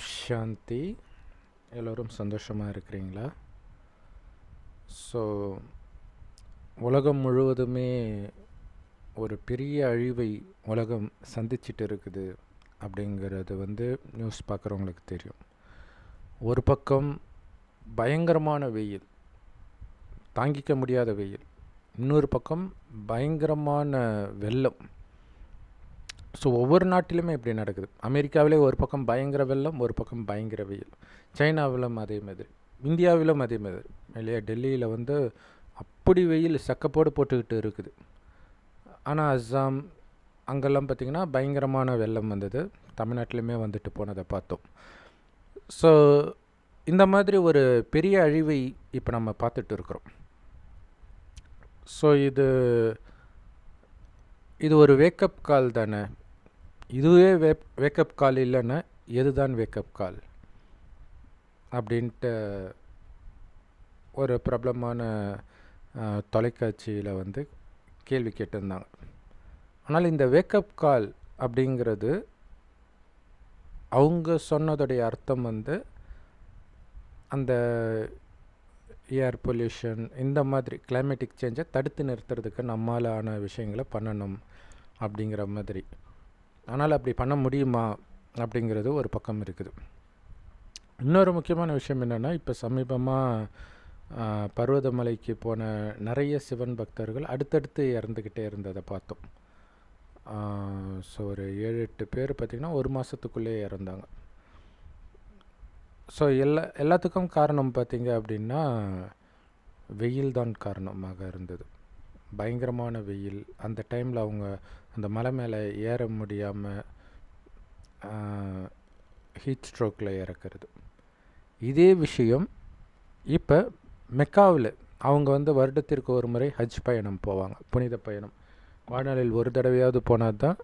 சாந்தி. எல்லோரும் சந்தோஷமாக இருக்கிறீங்களா? ஸோ உலகம் முழுவதுமே ஒரு பெரிய அழிவை உலகம் சந்திச்சிட்டு இருக்குது அப்படிங்கிறது நியூஸ் பார்க்குறவங்களுக்கு தெரியும். ஒரு பக்கம் பயங்கரமான வெயில், தாங்கிக்க முடியாத வெயில். இன்னொரு பக்கம் பயங்கரமான வெள்ளம். ஸோ ஒவ்வொரு நாட்டிலுமே இப்படி நடக்குது. அமெரிக்காவிலே ஒரு பக்கம் பயங்கர வெள்ளம், ஒரு பக்கம் பயங்கர வெயில். சைனாவிலும் அதே மாதிரி, இந்தியாவிலும் அதே மாதிரி. இல்லையா, டெல்லியில் அப்படி வெயில் சக்கப்போடு போட்டுக்கிட்டு இருக்குது. ஆனால் அஸ்ஸாம் அங்கெல்லாம் பார்த்திங்கன்னா பயங்கரமான வெள்ளம் வந்தது. தமிழ்நாட்டிலுமே வந்துட்டு போனதை பார்த்தோம். ஸோ இந்த மாதிரி ஒரு பெரிய அழிவை இப்போ நம்ம பார்த்துட்டு இருக்கிறோம். ஸோ இது ஒரு வேக்கப் கால் தானே. இதுவே வேக்கப் கால் இல்லைன்னா எதுதான் வேக்கப் கால் அப்படின்ட்டு ஒரு பிரபலமான தொலைக்காட்சியில் கேள்வி கேட்டிருந்தாங்க. ஆனால் இந்த வேக்கப் கால் அப்படிங்கிறது அவங்க சொன்னதுடைய அர்த்தம் அந்த ஏர் பொல்யூஷன், இந்த மாதிரி கிளைமேட்டிக் சேஞ்சை தடுத்து நிறுத்துறதுக்கு நம்மால் ஆன விஷயங்களை பண்ணணும் அப்படிங்கிற மாதிரி. ஆனால் அப்படி பண்ண முடியுமா அப்படிங்கிறது ஒரு பக்கம் இருக்குது. இன்னொரு முக்கியமான விஷயம் என்னென்னா, இப்போ சமீபமாக பர்வதமலைக்கு போன நிறைய சிவன் பக்தர்கள் அடுத்தடுத்து இறந்துக்கிட்டே இருந்ததை பார்த்தோம். ஸோ ஒரு 7-8 பேர் பார்த்திங்கன்னா ஒரு மாதத்துக்குள்ளேயே இறந்தாங்க. ஸோ எல்லாத்துக்கும் காரணம் பார்த்திங்க அப்படின்னா வெயில் தான் காரணமாக இருந்தது. பயங்கரமான வெயில். அந்த டைமில் அவங்க அந்த மலை மேலே ஏற முடியாமல் ஹீட் ஸ்ட்ரோக்கில் இறக்கிறது. இதே விஷயம் இப்போ மெக்காவில் அவங்க வருடத்திற்கு ஒரு முறை ஹஜ் பயணம் போவாங்க, புனித பயணம். வாழ்நாளில் ஒரு தடவையாவது போனால் தான்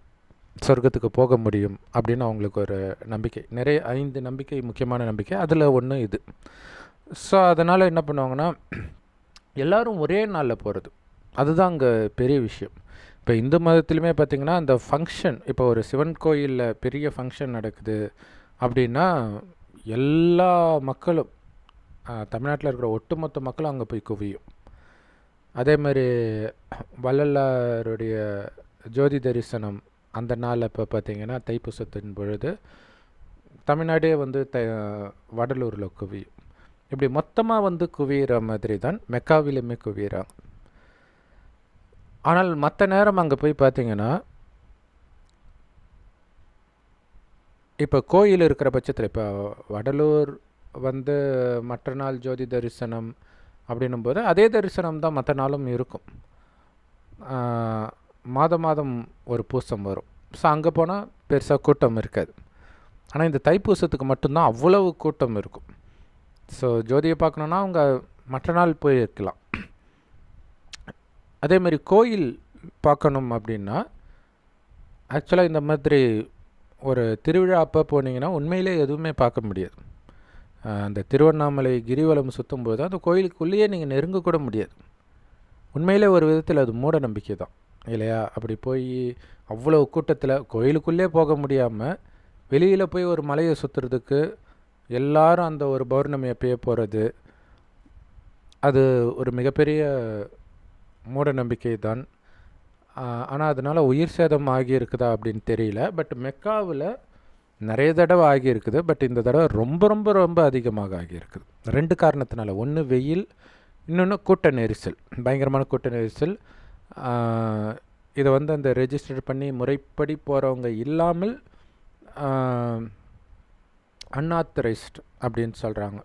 சொர்க்கத்துக்கு போக முடியும் அப்படின்னு அவங்களுக்கு ஒரு நம்பிக்கை. நிறைய 5 நம்பிக்கை, முக்கியமான நம்பிக்கை, அதில் ஒன்று இது. ஸோ அதனால் என்ன பண்ணுவாங்கன்னா, எல்லோரும் ஒரே நாளில் போகிறது, அதுதான் அங்கே பெரிய விஷயம். இப்போ இந்து மதத்துலையுமே பார்த்திங்கன்னா அந்த ஃபங்க்ஷன், இப்போ ஒரு சிவன் கோயிலில் பெரிய ஃபங்க்ஷன் நடக்குது அப்படின்னா எல்லா மக்களும், தமிழ்நாட்டில் இருக்கிற ஒட்டுமொத்த மக்களும் அங்கே போய் குவியும். அதே மாதிரி வள்ளலாருடைய ஜோதி தரிசனம் அந்த நாள் அப்போ பார்த்திங்கன்னா தைப்பூசத்தின் பொழுது தமிழ்நாடே வடலூரில் குவியும். இப்படி மொத்தமாக குவிகிற மாதிரி தான் மெக்காவிலுமே குவிகிறாங்க. ஆனால் மற்ற நேரம் அங்கே போய் பார்த்திங்கன்னா, இப்போ கோயில் இருக்கிற பட்சத்தில், இப்போ வடலூர் மற்ற நாள் ஜோதி தரிசனம் அப்படின்னும்போது அதே தரிசனம் தான் மற்ற நாளும் இருக்கும். மாதம் ஒரு பூசம் வரும். ஸோ அங்கே போனால் பெருசாக கூட்டம் இருக்காது. ஆனால் இந்த தைப்பூசத்துக்கு மட்டும்தான் அவ்வளவு கூட்டம் இருக்கும். ஸோ ஜோதியை பார்க்கணுன்னா அவங்க மற்ற நாள் போயிருக்கலாம். அதேமாதிரி கோயில் பார்க்கணும் அப்படின்னா ஆக்சுவலாக இந்த மாதிரி ஒரு திருவிழா அப்போ போனீங்கன்னா உண்மையிலே எதுவுமே பார்க்க முடியாது. அந்த திருவண்ணாமலை கிரிவலம் சுற்றும்போது அந்த கோயிலுக்குள்ளேயே நீங்கள் நெருங்கக்கூட முடியாது. உண்மையிலே ஒரு விதத்தில் அது மூட நம்பிக்கை தான், இல்லையா? அப்படி போய் அவ்வளோ கூட்டத்தில் கோயிலுக்குள்ளே போக முடியாமல் வெளியில் போய் ஒரு மலையை சுற்றுறதுக்கு எல்லாரும் அந்த ஒரு பௌர்ணமி அப்பயே போகிறது, அது ஒரு மிகப்பெரிய மூட நம்பிக்கை தான். ஆனால் அதனால் உயிர் சேதம் ஆகியிருக்குதா அப்படின்னு தெரியல. பட் மெக்காவில் நிறைய தடவை ஆகியிருக்குது. பட் இந்த தடவை ரொம்ப ரொம்ப ரொம்ப அதிகமாக ஆகியிருக்குது. 2 காரணத்தினால. ஒன்று வெயில், இன்னொன்று கூட்ட நெரிசல், பயங்கரமான கூட்ட நெரிசல். இதை அந்த ரெஜிஸ்டர் பண்ணி முறைப்படி போகிறவங்க இல்லாமல் அன்ஆத்தரைஸ்ட் அப்படின்னு சொல்கிறாங்க.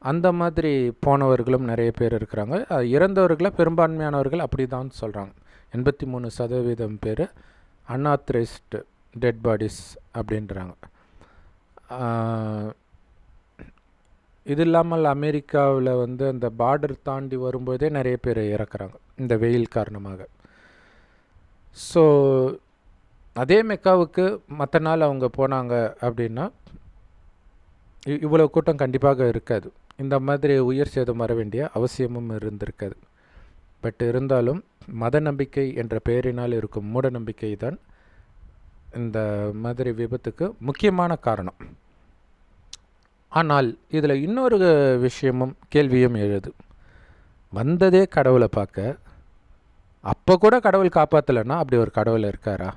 அந்த மாதிரி போனவர்களும் நிறைய பேர் இருக்கிறாங்க. இறந்தவர்களை பெரும்பான்மையானவர்கள் அப்படி தான் சொல்கிறாங்க. 83% பேர் அன்ஆத்தரைஸ்டு டெட் பாடிஸ் அப்படின்றாங்க. இது இல்லாமல் அமெரிக்காவில் அந்த பார்டர் தாண்டி வரும்போதே நிறைய பேர் இறக்குறாங்க இந்த வெயில் காரணமாக. ஸோ அதே மெக்காவுக்கு மற்ற நாள் அவங்க போனாங்க அப்படின்னா இவ்வளோ கூட்டம் கண்டிப்பாக இருக்காது. இந்த மாதிரி உயிர் சேதம் வர வேண்டிய அவசியமும் இருந்திருக்காது. பட் இருந்தாலும் மத நம்பிக்கை என்ற பெயரினால் இருக்கும் மூட நம்பிக்கை தான் இந்த மாதிரி விபத்துக்கு முக்கியமான காரணம். ஆனால் இதில் இன்னொரு விஷயமும் கேள்வியும் எழுது. வந்ததே கடவுளை பார்க்க, அப்போ கூட கடவுள் காப்பாற்றலைன்னா அப்படி ஒரு கடவுள் இருக்காரா?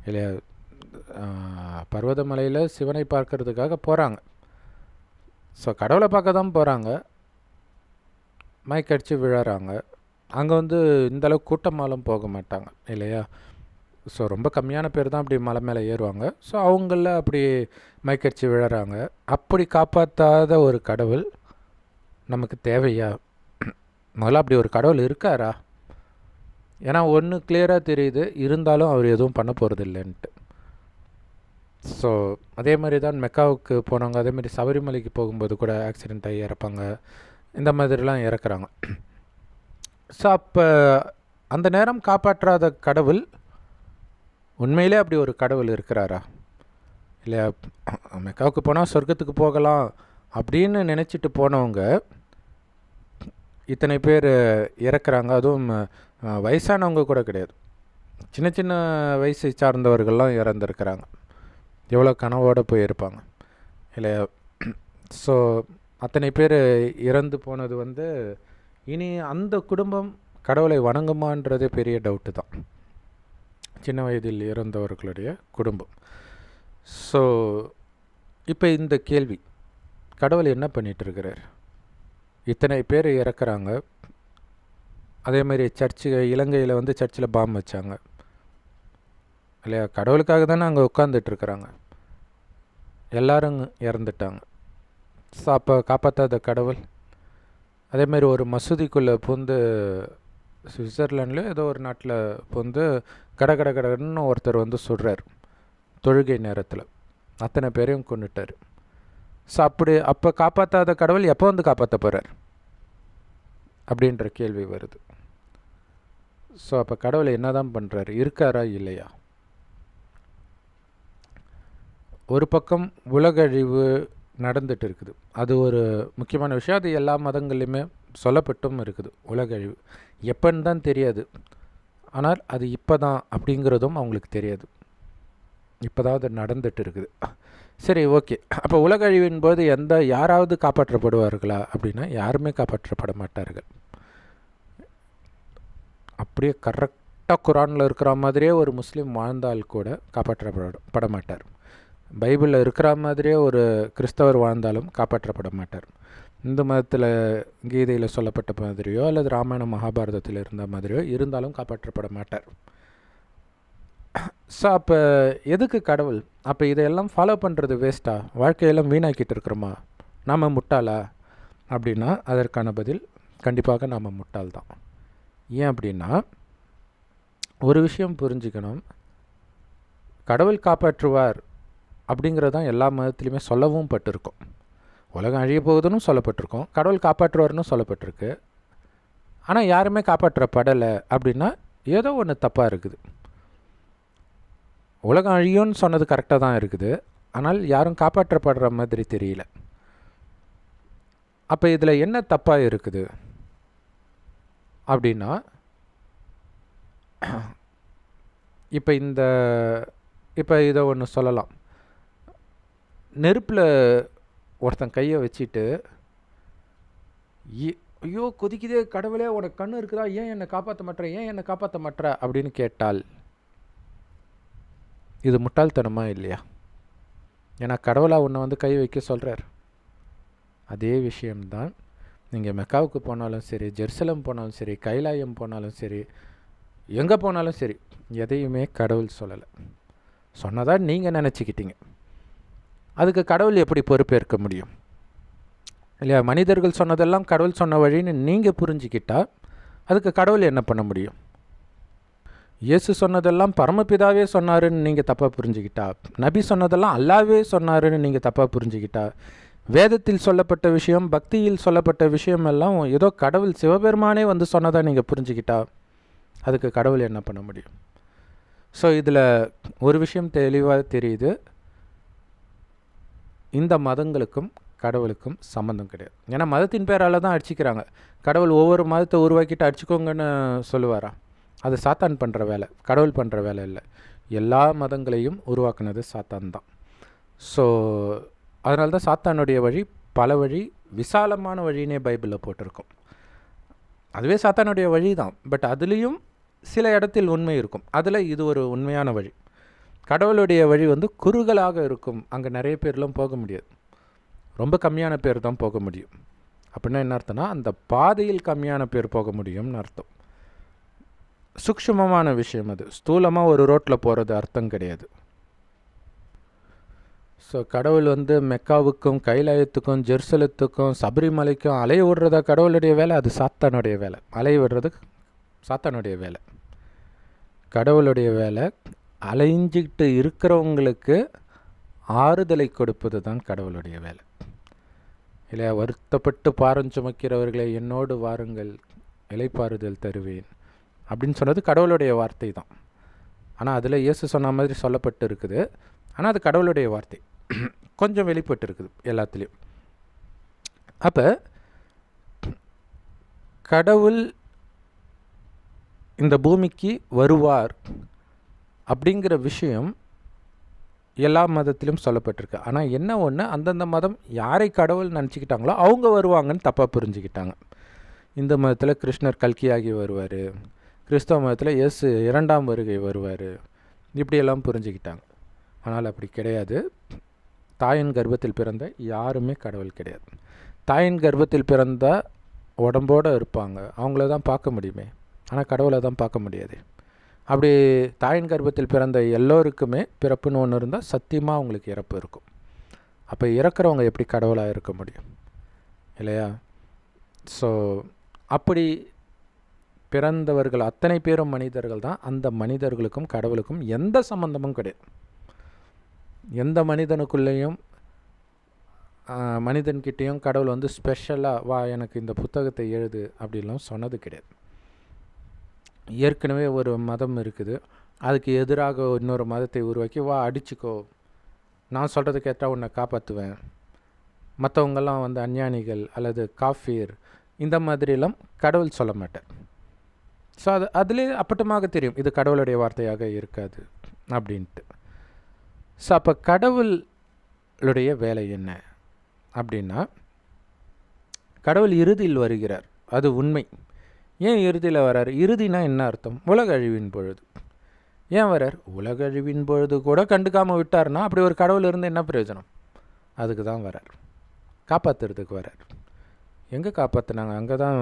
இல்லையா? பர்வதமலையில் சிவனை பார்க்கறதுக்காக போகிறாங்க. ஸோ கடவுளை பார்க்க தான் போகிறாங்க, மயக்கடிச்சு விழறாங்க. அங்கே இந்தளவுக்கு கூட்டமாலும் போக மாட்டாங்க இல்லையா? ஸோ ரொம்ப கம்மியான பேர் தான் அப்படி மலை மேலே ஏறுவாங்க. ஸோ அவங்கள அப்படி மயக்கடிச்சு விழறாங்க. அப்படி காப்பாற்றாத ஒரு கடவுள் நமக்கு தேவையா? முதல்ல அப்படி ஒரு கடவுள் இருக்காரா? ஏன்னா ஒன்று கிளியராக தெரியுது, இருந்தாலும் அவர் எதுவும் பண்ண போகிறது இல்லைன்ட்டு. ஸோ அதே மாதிரி தான் மெக்காவுக்கு போனவங்க, அதேமாதிரி சபரிமலைக்கு போகும்போது கூட ஆக்சிடெண்ட் ஆகி இறப்பாங்க, இந்த மாதிரிலாம் இறக்குறாங்க. ஸோ அப்போ அந்த நேரம் காப்பாற்றாத கடவுள் உண்மையிலே அப்படி ஒரு கடவுள் இருக்கிறாரா? இல்லையா? மெக்காவுக்கு போனால் சொர்க்கத்துக்கு போகலாம் அப்படின்னு நினச்சிட்டு போனவங்க இத்தனை பேர் இறக்குறாங்க. அதுவும் வயசானவங்க கூட கிடையாது, சின்ன சின்ன வயசை சார்ந்தவர்கள்லாம் இறந்துருக்கிறாங்க. எவ்வளோ கனவோடு போயிருப்பாங்க இல்லையா? ஸோ அத்தனை பேர் இறந்து போனது இனி அந்த குடும்பம் கடவுளை வணங்குமான்றதே பெரிய டவுட்டு தான், சின்ன வயதில் இறந்தவர்களுடைய குடும்பம். ஸோ இப்போ இந்த கேள்வி, கடவுள் என்ன பண்ணிகிட்ருக்கிறார்? இத்தனை பேர் இறக்குறாங்க. அதேமாதிரி இலங்கையில் சர்ச்சில் பாம்பு வச்சாங்க இல்லையா? கடவுளுக்காக தானே அங்கே உட்காந்துட்ருக்குறாங்க, எல்லாரும் இறந்துட்டாங்க. ஸோ அப்போ காப்பாற்றாத கடவுள் அதேமாரி ஒரு மசூதிக்குள்ளே பூந்து, சுவிட்சர்லாண்ட்லேயோ ஏதோ ஒரு நாட்டில் பூந்து கடன்னு ஒருத்தர் சொல்கிறார் தொழுகை நேரத்தில், அத்தனை பேரையும் கொண்டுட்டார். ஸோ அப்போ காப்பாற்றாத கடவுள் எப்போ காப்பாற்ற போகிறார் அப்படின்ற கேள்வி வருது. ஸோ அப்போ கடவுளை என்ன தான் பண்ணுறாரு? இருக்காரா இல்லையா? ஒரு பக்கம் உலகழிவு நடந்துட்டு இருக்குது, அது ஒரு முக்கியமான விஷயம். அது எல்லா மதங்கள்லையுமே சொல்லப்பட்டும் இருக்குது. உலகழிவு எப்போன்னு தான் தெரியாது, ஆனால் அது இப்போ தான் அப்படிங்கிறதும் அவங்களுக்கு தெரியாது. இப்போ தான் அது நடந்துட்டு இருக்குது. சரி, ஓகே. அப்போ உலகழிவின் போது யாராவது காப்பாற்றப்படுவார்களா அப்படின்னா யாருமே காப்பாற்றப்பட மாட்டார்கள். அப்படியே கரெக்டாக குரானில் இருக்கிற மாதிரியே ஒரு முஸ்லீம் வாழ்ந்தால் கூட காப்பாற்றப்பட மாட்டார். பைபிளில் இருக்கிற மாதிரியே ஒரு கிறிஸ்தவர் வாழ்ந்தாலும் காப்பாற்றப்பட மாட்டார். இந்து மதத்தில் கீதையில் சொல்லப்பட்ட மாதிரியோ அல்லது ராமாயண மகாபாரதத்தில் இருந்த மாதிரியோ இருந்தாலும் காப்பாற்றப்பட மாட்டார். ஸோ அப்போ எதுக்கு கடவுள்? அப்போ இதையெல்லாம் ஃபாலோ பண்ணுறது வேஸ்ட்டா? வாழ்க்கையெல்லாம் வீணாக்கிட்டு இருக்கிறோமா? நாம் முட்டாளா அப்படின்னா அதற்கான பதில் கண்டிப்பாக நாம் முட்டாள் தான். ஏன் அப்படின்னா ஒரு விஷயம் புரிஞ்சுக்கணும், கடவுள் காப்பாற்றுவார் அப்படிங்கிறதான் எல்லா மதத்துலேயுமே சொல்லவும் பட்டிருக்கும். உலகம் அழிய போகுதுன்னு சொல்லப்பட்டிருக்கோம், கடவுள் காப்பாற்றுவார்னு சொல்லப்பட்டிருக்கு. ஆனால் யாருமே காப்பாற்றப்படலை அப்படின்னா ஏதோ ஒன்று தப்பாக இருக்குது. உலகம் அழியும்னு சொன்னது கரெக்டாக தான் இருக்குது, ஆனால் யாரும் காப்பாற்றப்படுற மாதிரி தெரியல. அப்போ இதில் என்ன தப்பாக இருக்குது அப்படின்னா, இப்போ இதை ஒன்று சொல்லலாம். நெருப்பில் ஒருத்தன் கையை வச்சுட்டு ஐயோ கொதிக்குதே, கடவுளே உனக்கு கண்ணு இருக்குதா, ஏன் என்னை காப்பாற்ற மாட்டேற அப்படின்னு கேட்டால் இது முட்டாள்தனமா இல்லையா? ஏன்னா கடவுளாக உன்னை கை வைக்க சொல்கிறார். அதே விஷயம்தான் நீங்கள் மெக்காவுக்கு போனாலும் சரி, ஜெருசலம் போனாலும் சரி, கைலாயம் போனாலும் சரி, எங்கே போனாலும் சரி, எதையுமே கடவுள் சொல்லலை. சொன்னதாக நீங்கள் நினச்சிக்கிட்டீங்க. அதுக்கு கடவுள் எப்படி பொறுப்பேற்க முடியும் இல்லையா? மனிதர்கள் சொன்னதெல்லாம் கடவுள் சொன்ன வழின்னு நீங்கள் புரிஞ்சுக்கிட்டா அதுக்கு கடவுள் என்ன பண்ண முடியும்? இயேசு சொன்னதெல்லாம் பரமபிதாவே சொன்னாருன்னு நீங்கள் தப்பாக புரிஞ்சுக்கிட்டா, நபி சொன்னதெல்லாம் அல்லாவே சொன்னாருன்னு நீங்கள் தப்பாக புரிஞ்சுக்கிட்டா, வேதத்தில் சொல்லப்பட்ட விஷயம், பக்தியில் சொல்லப்பட்ட விஷயம் எல்லாம் ஏதோ கடவுள் சிவபெருமானே சொன்னதாக நீங்கள் புரிஞ்சுக்கிட்டா அதுக்கு கடவுள் என்ன பண்ண முடியும்? ஸோ இதில் ஒரு விஷயம் தெளிவாக தெரியுது, இந்த மதங்களுக்கும் கடவுளுக்கும் சம்மந்தம் கிடையாது. ஏன்னா மதத்தின் பேரால் தான் அடிச்சிக்கிறாங்க. கடவுள் ஒவ்வொரு மதத்தை உருவாக்கிட்டு அடிச்சுக்கோங்கன்னு சொல்லுவாரா? அது சாத்தான் பண்ணுற வேலை, கடவுள் பண்ணுற வேலை இல்லை. எல்லா மதங்களையும் உருவாக்குனது சாத்தான் தான். ஸோ அதனால தான் சாத்தானுடைய வழி பல வழி, விசாலமான வழினே பைபிளில் போட்டிருக்கும். அதுவே சாத்தானுடைய வழி தான், பட் அதுலேயும் சில இடத்தில் உண்மை இருக்கும். அதில் இது ஒரு உண்மையான வழி. கடவுளுடைய வழி குறுகலாக இருக்கும். அங்கே நிறைய பேர்லாம் போக முடியாது, ரொம்ப கம்மியான பேர் தான் போக முடியும். அப்படின்னா என்ன அர்த்தம்னா, அந்த பாதையில் கம்மியான பேர் போக முடியும்னு அர்த்தம். சூக்ஷ்மமான விஷயம் அது. ஸ்தூலமாக ஒரு ரோட்டில் போகிறது அர்த்தம் கிடையாது. ஸோ கடவுள் மெக்காவுக்கும் கைலாயத்துக்கும் ஜெருசலத்துக்கும் சபரிமலைக்கும் அலைய விடுறதா கடவுளுடைய வேலை? அது சாத்தானுடைய வேலை. அலைய விடுறது சாத்தானுடைய வேலை. கடவுளுடைய வேலை அலைஞ்சிக்கிட்டு இருக்கிறவங்களுக்கு ஆறுதலை கொடுப்பது தான் கடவுளுடைய வேலை இல்லையா? வருத்தப்பட்டு பாரம் சுமக்கிறவர்களை என்னோடு வாருங்கள், இளைப்பாறுதல் தருவேன் அப்படின்னு சொன்னது கடவுளுடைய வார்த்தை தான். ஆனால் அதில் இயேசு சொன்ன மாதிரி சொல்லப்பட்டு இருக்குது. ஆனால் அது கடவுளுடைய வார்த்தை, கொஞ்சம் வெளிப்பட்டு இருக்குது எல்லாத்துலேயும். அப்போ கடவுள் இந்த பூமிக்கு வருவார் அப்படிங்கிற விஷயம் எல்லா மதத்திலும் சொல்லப்பட்டிருக்கு. ஆனால் என்ன ஒன்று, அந்தந்த மதம் யாரை கடவுள் நினச்சிக்கிட்டாங்களோ அவங்க வருவாங்கன்னு தப்பாக புரிஞ்சுக்கிட்டாங்க. இந்து மதத்தில் கிருஷ்ணர் கல்கியாகி வருவார், கிறிஸ்தவ மதத்தில் இயேசு 2ஆம் வருகை வருவார், இப்படியெல்லாம் புரிஞ்சுக்கிட்டாங்க. ஆனால் அப்படி கிடையாது. தாயின் கர்ப்பத்தில் பிறந்த யாருமே கடவுள் கிடையாது. தாயின் கர்ப்பத்தில் பிறந்த உடம்போடு இருப்பாங்க, அவங்கள தான் பார்க்க முடியுமே, ஆனால் கடவுளை தான் பார்க்க முடியாது. அப்படி தாயின் கர்ப்பத்தில் பிறந்த எல்லோருக்குமே பிறப்புன்னு ஒன்று இருந்தால் சத்தியமாக அவங்களுக்கு இறப்பு இருக்கும். அப்போ இறக்குறவங்க எப்படி கடவுளாக இருக்க முடியும் இல்லையா? ஸோ அப்படி பிறந்தவர்கள் அத்தனை பேரும் மனிதர்கள் தான். அந்த மனிதர்களுக்கும் கடவுளுக்கும் எந்த சம்பந்தமும் கிடையாது. எந்த மனிதனுக்குள்ளேயும் மனிதன்கிட்டேயும் கடவுள் ஸ்பெஷலாக வா எனக்கு இந்த புத்தகத்தை எழுது அப்படின்லாம் சொன்னது கிடையாது. ஏற்கனவே ஒரு மதம் இருக்குது, அதுக்கு எதிராக இன்னொரு மதத்தை உருவாக்கி வா அடிச்சுக்கோ, நான் சொல்கிறது கேட்டால் உன்னை காப்பாற்றுவேன், மற்றவங்கெல்லாம் அஞ்ஞானிகள் அல்லது காஃபீர், இந்த மாதிரிலாம் கடவுள் சொல்ல மாட்டார். ஸோ அதிலே அப்பட்டமாக தெரியும் இது கடவுளுடைய வார்த்தையாக இருக்காது அப்படின்ட்டு. ஸோ அப்போ கடவுளுடைய வேலை என்ன அப்படின்னா, கடவுள் இறுதியில் வருகிறார், அது உண்மை. ஏன் இறுதியில் வரார்? இறுதினா என்ன அர்த்தம்? உலக அழிவின் பொழுது. ஏன் வரார்? உலக அழிவின் பொழுது கூட கண்டுக்காமல் விட்டார்னா அப்படி ஒரு கடவுள் இருந்து என்ன பிரயோஜனம்? அதுக்கு தான் வரார், காப்பாற்றுறதுக்கு வரார். எங்கே காப்பாற்றினாங்க? அங்கே தான்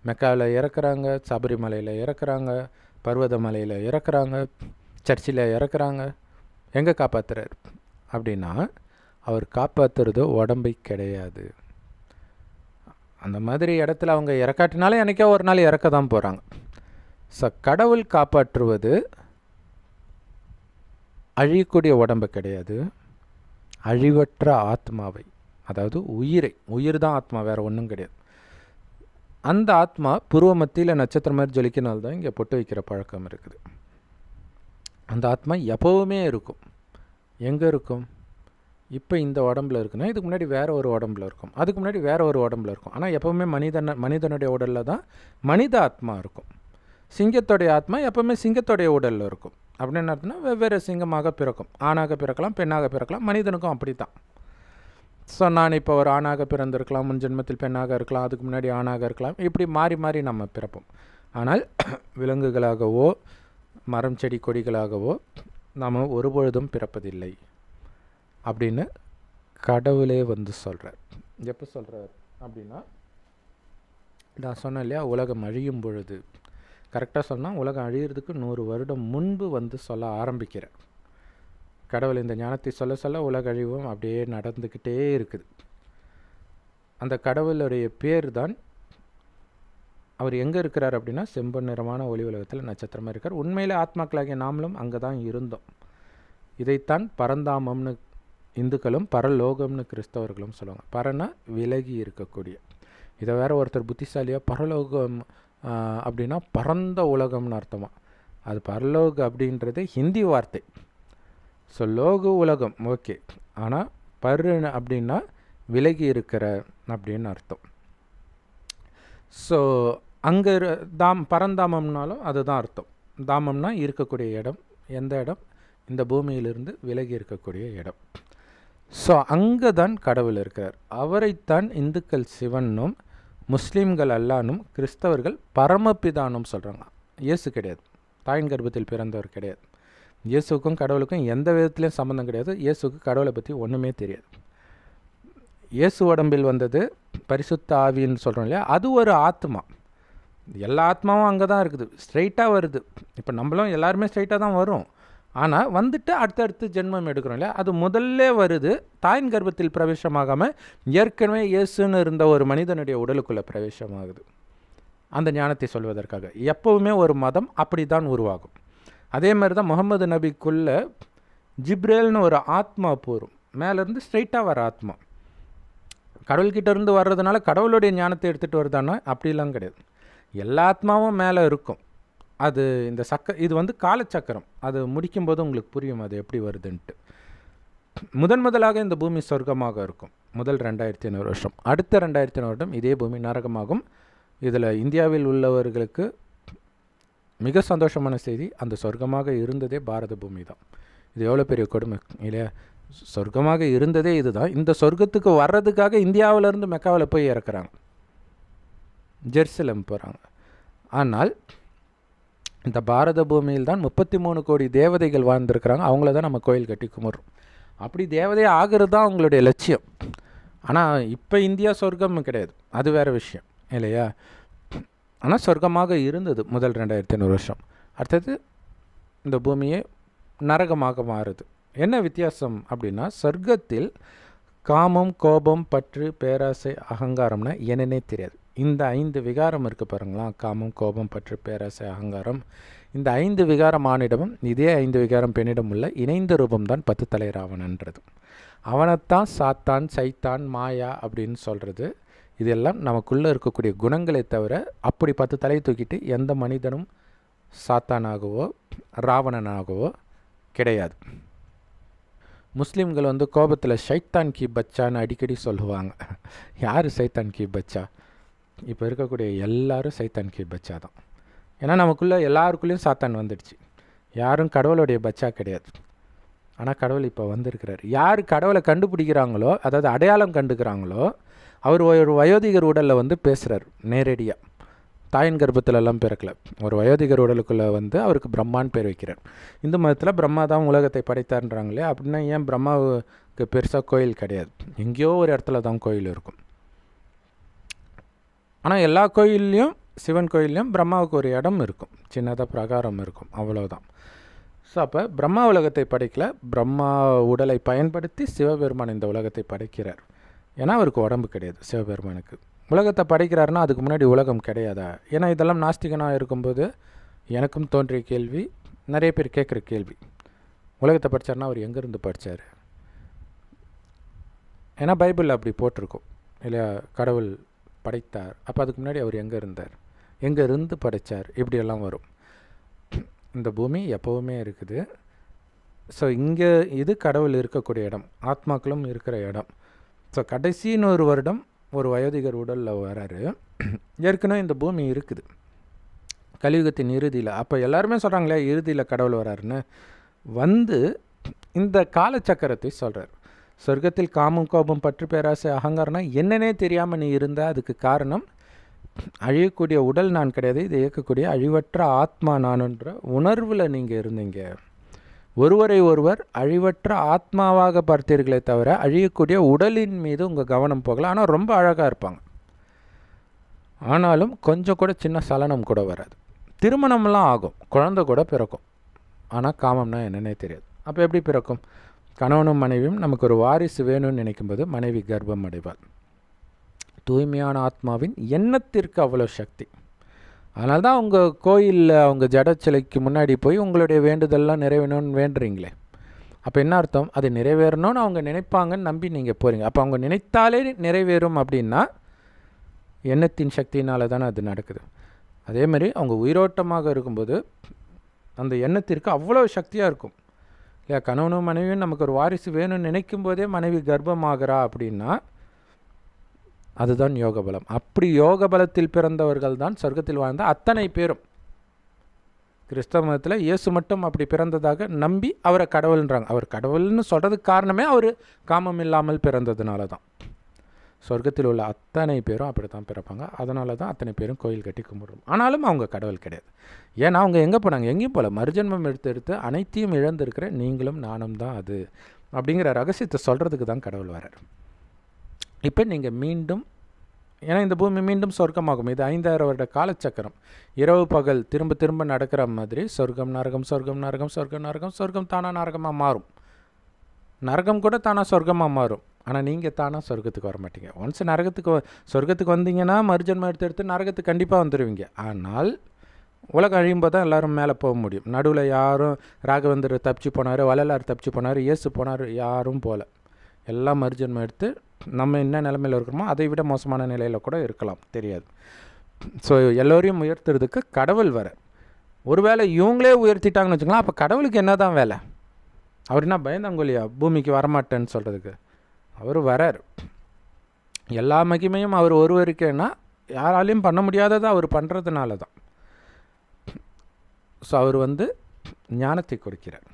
மெக்காவில் இறக்குறாங்க, சபரிமலையில் இறக்குறாங்க, பர்வதமலையில் இறக்குறாங்க, சர்ச்சில் இறக்குறாங்க. எங்கே காப்பாற்றுறார் அப்படின்னா, அவர் காப்பாற்றுறது உடம்பை கிடையாது. அந்த மாதிரி இடத்துல அவங்க இறக்காட்டினாலே என்றைக்கோ ஒரு நாள் இறக்க தான் போகிறாங்க. ஸோ கடவுள் காப்பாற்றுவது அழியக்கூடிய உடம்பு கிடையாது, அழிவற்ற ஆத்மாவை, அதாவது உயிரை. உயிர் தான் ஆத்மா, வேறு ஒன்றும் கிடையாது. அந்த ஆத்மா புருவ மத்தியில் நட்சத்திரம் மாதிரி ஜொலிக்கினால்தான் இங்கே பொட்டு வைக்கிற பழக்கம் இருக்குது. அந்த ஆத்மா எப்போவுமே இருக்கும். எங்கே இருக்கும்? இப்போ இந்த உடம்புல இருக்குன்னா இதுக்கு முன்னாடி வேறு ஒரு உடம்புல இருக்கும், அதுக்கு முன்னாடி வேறு ஒரு உடம்புல இருக்கும். ஆனால் எப்போவுமே மனிதனுடைய உடலில் தான் மனித ஆத்மா இருக்கும். சிங்கத்தோடைய ஆத்மா எப்போவுமே சிங்கத்தோடைய உடலில் இருக்கும். அப்படின்னு அர்த்தம்னா வெவ்வேறு சிங்கமாக பிறக்கும், ஆணாக பிறக்கலாம், பெண்ணாக பிறக்கலாம். மனிதனுக்கும் அப்படி தான். ஸோ நான் இப்போ ஒரு ஆணாக பிறந்திருக்கலாம், முன் ஜென்மத்தில் பெண்ணாக இருக்கலாம், அதுக்கு முன்னாடி ஆணாக இருக்கலாம். இப்படி மாறி மாறி நம்ம பிறப்போம். ஆனால் விலங்குகளாகவோ மரம் செடி கொடிகளாகவோ நாம் ஒருபொழுதும் பிறப்பதில்லை அப்படின்னு கடவுளே சொல்கிறார். எப்போ சொல்கிறார் அப்படின்னா, நான் சொன்னேன் இல்லையா, உலகம் அழியும் பொழுது, கரெக்டாக சொன்னால் உலகம் அழியிறதுக்கு 100 வருடம் முன்பு சொல்ல ஆரம்பிக்கிறார். கடவுள் இந்த ஞானத்தை சொல்ல சொல்ல உலக அழிவும் அப்படியே நடந்துக்கிட்டே இருக்குது. அந்த கடவுளுடைய பேர் தான், அவர் எங்கே இருக்கிறார் அப்படின்னா செம்பொன் நிறமான ஒளி உலகத்தில் நட்சத்திரமாக இருக்கார். உண்மையில் ஆத்மாக்களாகிய நாமளும் அங்கே தான் இருந்தோம். இதைத்தான் பரந்தாமம்னு இந்துக்களும் பரலோகம்னு கிறிஸ்தவர்களும் சொல்லுவாங்க. பரனா விலகி இருக்கக்கூடிய. இதை வேற ஒருத்தர் புத்திசாலியாக பரலோகம் அப்படின்னா பரந்த உலகம்னு அர்த்தமா. அது பரலோக அப்படின்றது ஹிந்தி வார்த்தை. ஸோ லோக உலகம் ஓகே, ஆனால் பரு அப்படின்னா விலகி இருக்கிற அப்படின்னு அர்த்தம். ஸோ அங்கே பரந்தாமம்னாலும் அதுதான் அர்த்தம். தாமம்னா இருக்கக்கூடிய இடம். எந்த இடம்? இந்த பூமியிலிருந்து விலகி இருக்கக்கூடிய இடம். ஸோ அங்கே தான் கடவுள் இருக்கிறார். அவரைத்தான் இந்துக்கள் சிவனும் முஸ்லீம்கள் அல்லானும் கிறிஸ்தவர்கள் பரமபிதானும் சொல்கிறாங்க. இயேசு கிடையாது, தாயின் கர்ப்பத்தில் பிறந்தவர் கிடையாது. இயேசுக்கும் கடவுளுக்கும் எந்த விதத்துலேயும் சம்மந்தம் கிடையாது. இயேசுக்கு கடவுளை பற்றி ஒன்றுமே தெரியாது. இயேசு உடம்பில் வந்தது பரிசுத்த ஆவின்னு சொல்கிறோம் இல்லையா, அது ஒரு ஆத்மா. எல்லா ஆத்மாவும் அங்கே தான் இருக்குது, ஸ்ட்ரைட்டாக வருது. இப்போ நம்மளும் எல்லாருமே ஸ்ட்ரைட்டாக தான் வரும். ஆனால் வந்துட்டு அடுத்தடுத்து ஜென்மம் எடுக்கிறோம் இல்லையா, அது முதல்ல வருது தாயின் கர்ப்பத்தில் பிரவேசமாகாமல் ஏற்கனவே இயேசுன்னு இருந்த ஒரு மனிதனுடைய உடலுக்குள்ளே பிரவேசமாகுது. அந்த ஞானத்தை சொல்வதற்காக எப்போவுமே ஒரு மதம் அப்படி தான் உருவாகும். அதே மாதிரி தான் முகமது நபிக்குள்ளே ஜிப்ரேல்னு ஒரு ஆத்மா போகும், மேலேருந்து ஸ்ட்ரைட்டாக வர ஆத்மா. கடவுள்கிட்ட இருந்து வர்றதுனால கடவுளுடைய ஞானத்தை எடுத்துகிட்டு வருதானா அப்படிலாம் கிடையாது. எல்லா ஆத்மாவும் மேலே இருக்கும். அது இந்த இது வந்து காலச்சக்கரம். அது முடிக்கும்போது உங்களுக்கு புரியும் அது எப்படி வருதுன்ட்டு. முதலாக இந்த பூமி சொர்க்கமாக இருக்கும் முதல் 2500 வருஷம். அடுத்த 2500 வருடம் இதே பூமி நரகமாகும். இதில் இந்தியாவில் உள்ளவர்களுக்கு மிக சந்தோஷமான செய்தி, அந்த சொர்க்கமாக இருந்ததே பாரத பூமி தான். இது எவ்வளோ பெரிய கொடுமை இல்லையா? சொர்க்கமாக இருந்ததே இதுதான். இந்த சொர்க்கத்துக்கு வர்றதுக்காக இந்தியாவிலேருந்து மெக்காவில் போய் இறக்குறாங்க, ஜெருசலேம் போகிறாங்க. ஆனால் இந்த பாரத பூமியில் தான் 33 கோடி தேவதைகள் வாழ்ந்துருக்கிறாங்க. அவங்கள தான் நம்ம கோயில் கட்டி கும்பிட்றோம். அப்படி தேவதை ஆகிறது தான் அவங்களுடைய லட்சியம். ஆனால் இப்போ இந்தியா சொர்க்கம் கிடையாது, அது வேறு விஷயம் இல்லையா? ஆனால் சொர்க்கமாக இருந்தது முதல் 2500 வருஷம். அடுத்தது இந்த பூமியே நரகமாக மாறுது. என்ன வித்தியாசம் அப்படின்னா, சொர்க்கத்தில் காமம், கோபம், பற்று, பேராசை, அகங்காரம்னா என்னன்னே தெரியாது. இந்த 5 விகாரம் இருக்குது பாருங்களா, காமம், கோபம், பற்று, பேராசை, அகங்காரம். இந்த 5 விகாரம் ஆணிடமும் இதே 5 விகாரம் பெண்ணிடம் உள்ள இணைந்த ரூபம்தான் 10 தலை ராவணன்றது. அவனைத்தான் சாத்தான், சைத்தான், மாயா அப்படின்னு சொல்கிறது. இதெல்லாம் நமக்குள்ளே இருக்கக்கூடிய குணங்களை தவிர அப்படி 10 தலையை தூக்கிட்டு எந்த மனிதனும் சாத்தானாகவோ ராவணனாகவோ கிடையாது. முஸ்லீம்கள் வந்து கோபத்தில் ஷைத்தான் கி பச்சான்னு அடிக்கடி சொல்லுவாங்க. யார் சைத்தான் கி பச்சா? இப்போ இருக்கக்கூடிய எல்லாரும் சைத்தான் கி பச்சா தான். ஏன்னா நமக்குள்ளே எல்லாருக்குள்ளேயும் சாத்தான் வந்துடுச்சு. யாரும் கடவுளுடைய பச்சா கிடையாது. ஆனால் கடவுள் இப்போ வந்திருக்கிறார். யார் கடவுளை கண்டுபிடிக்கிறாங்களோ, அதாவது அடையாளம் கண்டுக்கிறாங்களோ, அவர் ஒரு வயோதிகர் உடலில் வந்து பேசுகிறார் நேரடியாக. தாயின் கர்ப்பத்திலெல்லாம் பிறக்கலை, ஒரு வயோதிகர் உடலுக்குள்ளே வந்து அவருக்கு பிரம்மான்னு பேர் வைக்கிறார். இந்து மதத்தில் பிரம்மா தான் உலகத்தை படைத்தார்ன்றாங்களே, அப்படின்னா ஏன் பிரம்மாவுக்கு பெருசாக கோயில் கிடையாது? எங்கேயோ ஒரு இடத்துல தான் கோயில் இருக்கும். ஆனால் எல்லா கோயில்லையும், சிவன் கோயில்லையும் பிரம்மாவுக்கு ஒரு இடம் இருக்கும், சின்னதாக பிரகாரம் இருக்கும், அவ்வளோதான். ஸோ அப்போ பிரம்மா உலகத்தை படைக்கல, பிரம்மா உடலை பயன்படுத்தி சிவபெருமான் இந்த உலகத்தை படைக்கிறார். ஏன்னா அவருக்கு உடம்பு கிடையாது சிவபெருமானுக்கு. உலகத்தை படைக்கிறாருன்னா அதுக்கு முன்னாடி உலகம் கிடையாதா? ஏன்னா இதெல்லாம் நாஸ்திகனாக இருக்கும்போது எனக்கும் தோன்றிய கேள்வி, நிறைய பேர் கேட்குற கேள்வி. உலகத்தை படித்தார்னா அவர் எங்கேருந்து படித்தார்? ஏன்னா பைபிளில் அப்படி போட்டிருக்கோம் இல்லையா, கடவுள் படைத்தார். அப்போ அதுக்கு முன்னாடி அவர் எங்கே இருந்தார், எங்கே இருந்து படைத்தார், இப்படியெல்லாம் வரும். இந்த பூமி எப்போவுமே இருக்குது. ஸோ இங்கே இது கடவுள் இருக்கக்கூடிய இடம், ஆத்மாக்களும் இருக்கிற இடம். ஸோ கடைசின்னு ஒரு வருடம் ஒரு வயோதிகர் உடலில் வராரு. ஏற்கனவே இந்த பூமி இருக்குது கலியுகத்தின் இறுதியில். அப்போ எல்லாருமே சொல்கிறாங்களே இறுதியில் கடவுள் வராருன்னு. வந்து இந்த காலச்சக்கரத்தை சொல்கிறார். சொர்க்கத்தில் காமம், கோபம், பற்று, பேராசை, அகங்காரம்னா என்னன்னே தெரியாமல் நீ இருந்த, அதுக்கு காரணம் அழியக்கூடிய உடல் நான் கிடையாது, இதை இயக்கக்கூடிய அழிவற்ற ஆத்மா நானுன்ற உணர்வில் நீங்கள் இருந்தீங்க. ஒருவரை ஒருவர் அழிவற்ற ஆத்மாவாக பார்த்தீர்களே தவிர அழியக்கூடிய உடலின் மீது உங்கள் கவனம் போகலாம். ஆனால் ரொம்ப அழகாக இருப்பாங்க. ஆனாலும் கொஞ்சம் கூட சின்ன சலனம் கூட வராது. திருமணம்லாம் ஆகும், குழந்தை கூட பிறக்கும். ஆனால் காமம்னா என்னன்னே தெரியாது. அப்போ எப்படி பிறக்கும்? கணவனும் மனைவியும் நமக்கு ஒரு வாரிசு வேணும்னு நினைக்கும்போது மனைவி கர்ப்பம் அடைவாள். தூய்மையான ஆத்மாவின் எண்ணத்திற்கு அவ்வளோ சக்தி. அதனால தான் அவங்க கோயிலில் அவங்க ஜடச்சிலைக்கு முன்னாடி போய் உங்களுடைய வேண்டுதல்லாம் நிறைவேறணும்னு வேண்டுறீங்களே. அப்போ என்ன அர்த்தம்? அது நிறைவேறணும்னு அவங்க நினைப்பாங்கன்னு நம்பி நீங்கள் போகிறீங்க. அப்போ அவங்க நினைத்தாலே நிறைவேறும் அப்படின்னா எண்ணத்தின் சக்தியினால தானே அது நடக்குது. அதேமாதிரி அவங்க உயிரோட்டமாக இருக்கும்போது அந்த எண்ணத்திற்கு அவ்வளோ சக்தியாக இருக்கும் இல்லையா. கணவனும் மனைவியும் நமக்கு ஒரு வாரிசு வேணும்னு நினைக்கும் போதே மனைவி கர்ப்பமாகிறா அப்படின்னா அதுதான் யோக பலம். அப்படி யோக பலத்தில் பிறந்தவர்கள் தான் சொர்க்கத்தில் வாழ்ந்த அத்தனை பேரும். கிறிஸ்தவ மதத்தில் இயேசு மட்டும் அப்படி பிறந்ததாக நம்பி அவரை கடவுள்ன்றாங்க. அவர் கடவுள்னு சொல்கிறதுக்கு காரணமே அவர் காமம் இல்லாமல் பிறந்ததுனால தான். சொர்க்கத்தில் உள்ள அத்தனை பேரும் அப்படி தான் பிறப்பாங்க. அதனால தான் அத்தனை பேரும் கோயில் கட்டி கும்பிடுறோம். ஆனாலும் அவங்க கடவுள் கிடையாது. ஏன்னா அவங்க எங்கே போனாங்க? எங்கேயும் போல. மறுஜன்மம் எடுத்து அனைத்தையும் இழந்திருக்கிற நீங்களும் நானும் தான் அது அப்படிங்கிற ரகசியத்தை சொல்கிறதுக்கு தான் கடவுள் வரார். இப்போ நீங்கள் மீண்டும், ஏன்னா இந்த பூமி மீண்டும் சொர்க்கமாகும். இது 5000 வருட காலச்சக்கரம். இரவு பகல் திரும்ப திரும்ப நடக்கிற மாதிரி சொர்க்கம் நரகம், சொர்க்கம் நரகம், சொர்க்கம் நரகம், சொர்க்கம் தானாக நரகமாக மாறும். நரகம் கூட தானாக சொர்க்கமாக மாறும். ஆனால் நீங்கள் தானாக சொர்க்கத்துக்கு வர மாட்டீங்க. ஒன்ஸ் சொர்க்கத்துக்கு வந்தீங்கன்னா மறுஜன்மம் எடுத்து நரகத்துக்கு கண்டிப்பாக வந்துடுவீங்க. ஆனால் உலகம் அழியும்போது தான் எல்லோரும் மேலே போக முடியும். நடுவில் யாரும் ராகவேந்தர் தப்பிச்சு போனார், வள்ளலார் தப்பிச்சு போனார், இயேசு போனார், யாரும் போகல. எல்லாம் மறுஜன்மம் எடுத்து நம்ம என்ன நிலைமையில் இருக்கிறோமோ அதை விட மோசமான நிலையில் கூட இருக்கலாம், தெரியாது. ஸோ எல்லோரையும் உயர்த்துறதுக்கு கடவுள் வர. ஒருவேளை இவங்களே உயர்த்திட்டாங்கன்னு வச்சுக்கலாம், அப்போ கடவுளுக்கு என்ன தான் வேலை? அவர் என்ன பயந்தாங்கொல்லியா பூமிக்கு வரமாட்டேன்னு சொல்கிறதுக்கு? அவர் வரார். எல்லா மகிமையும் அவர் ஒருவருக்கேன்னா யாராலையும் பண்ண முடியாததை அவர் பண்ணுறதுனால தான். ஸோ அவர் ஞானத்தை கொடுக்கிறார்.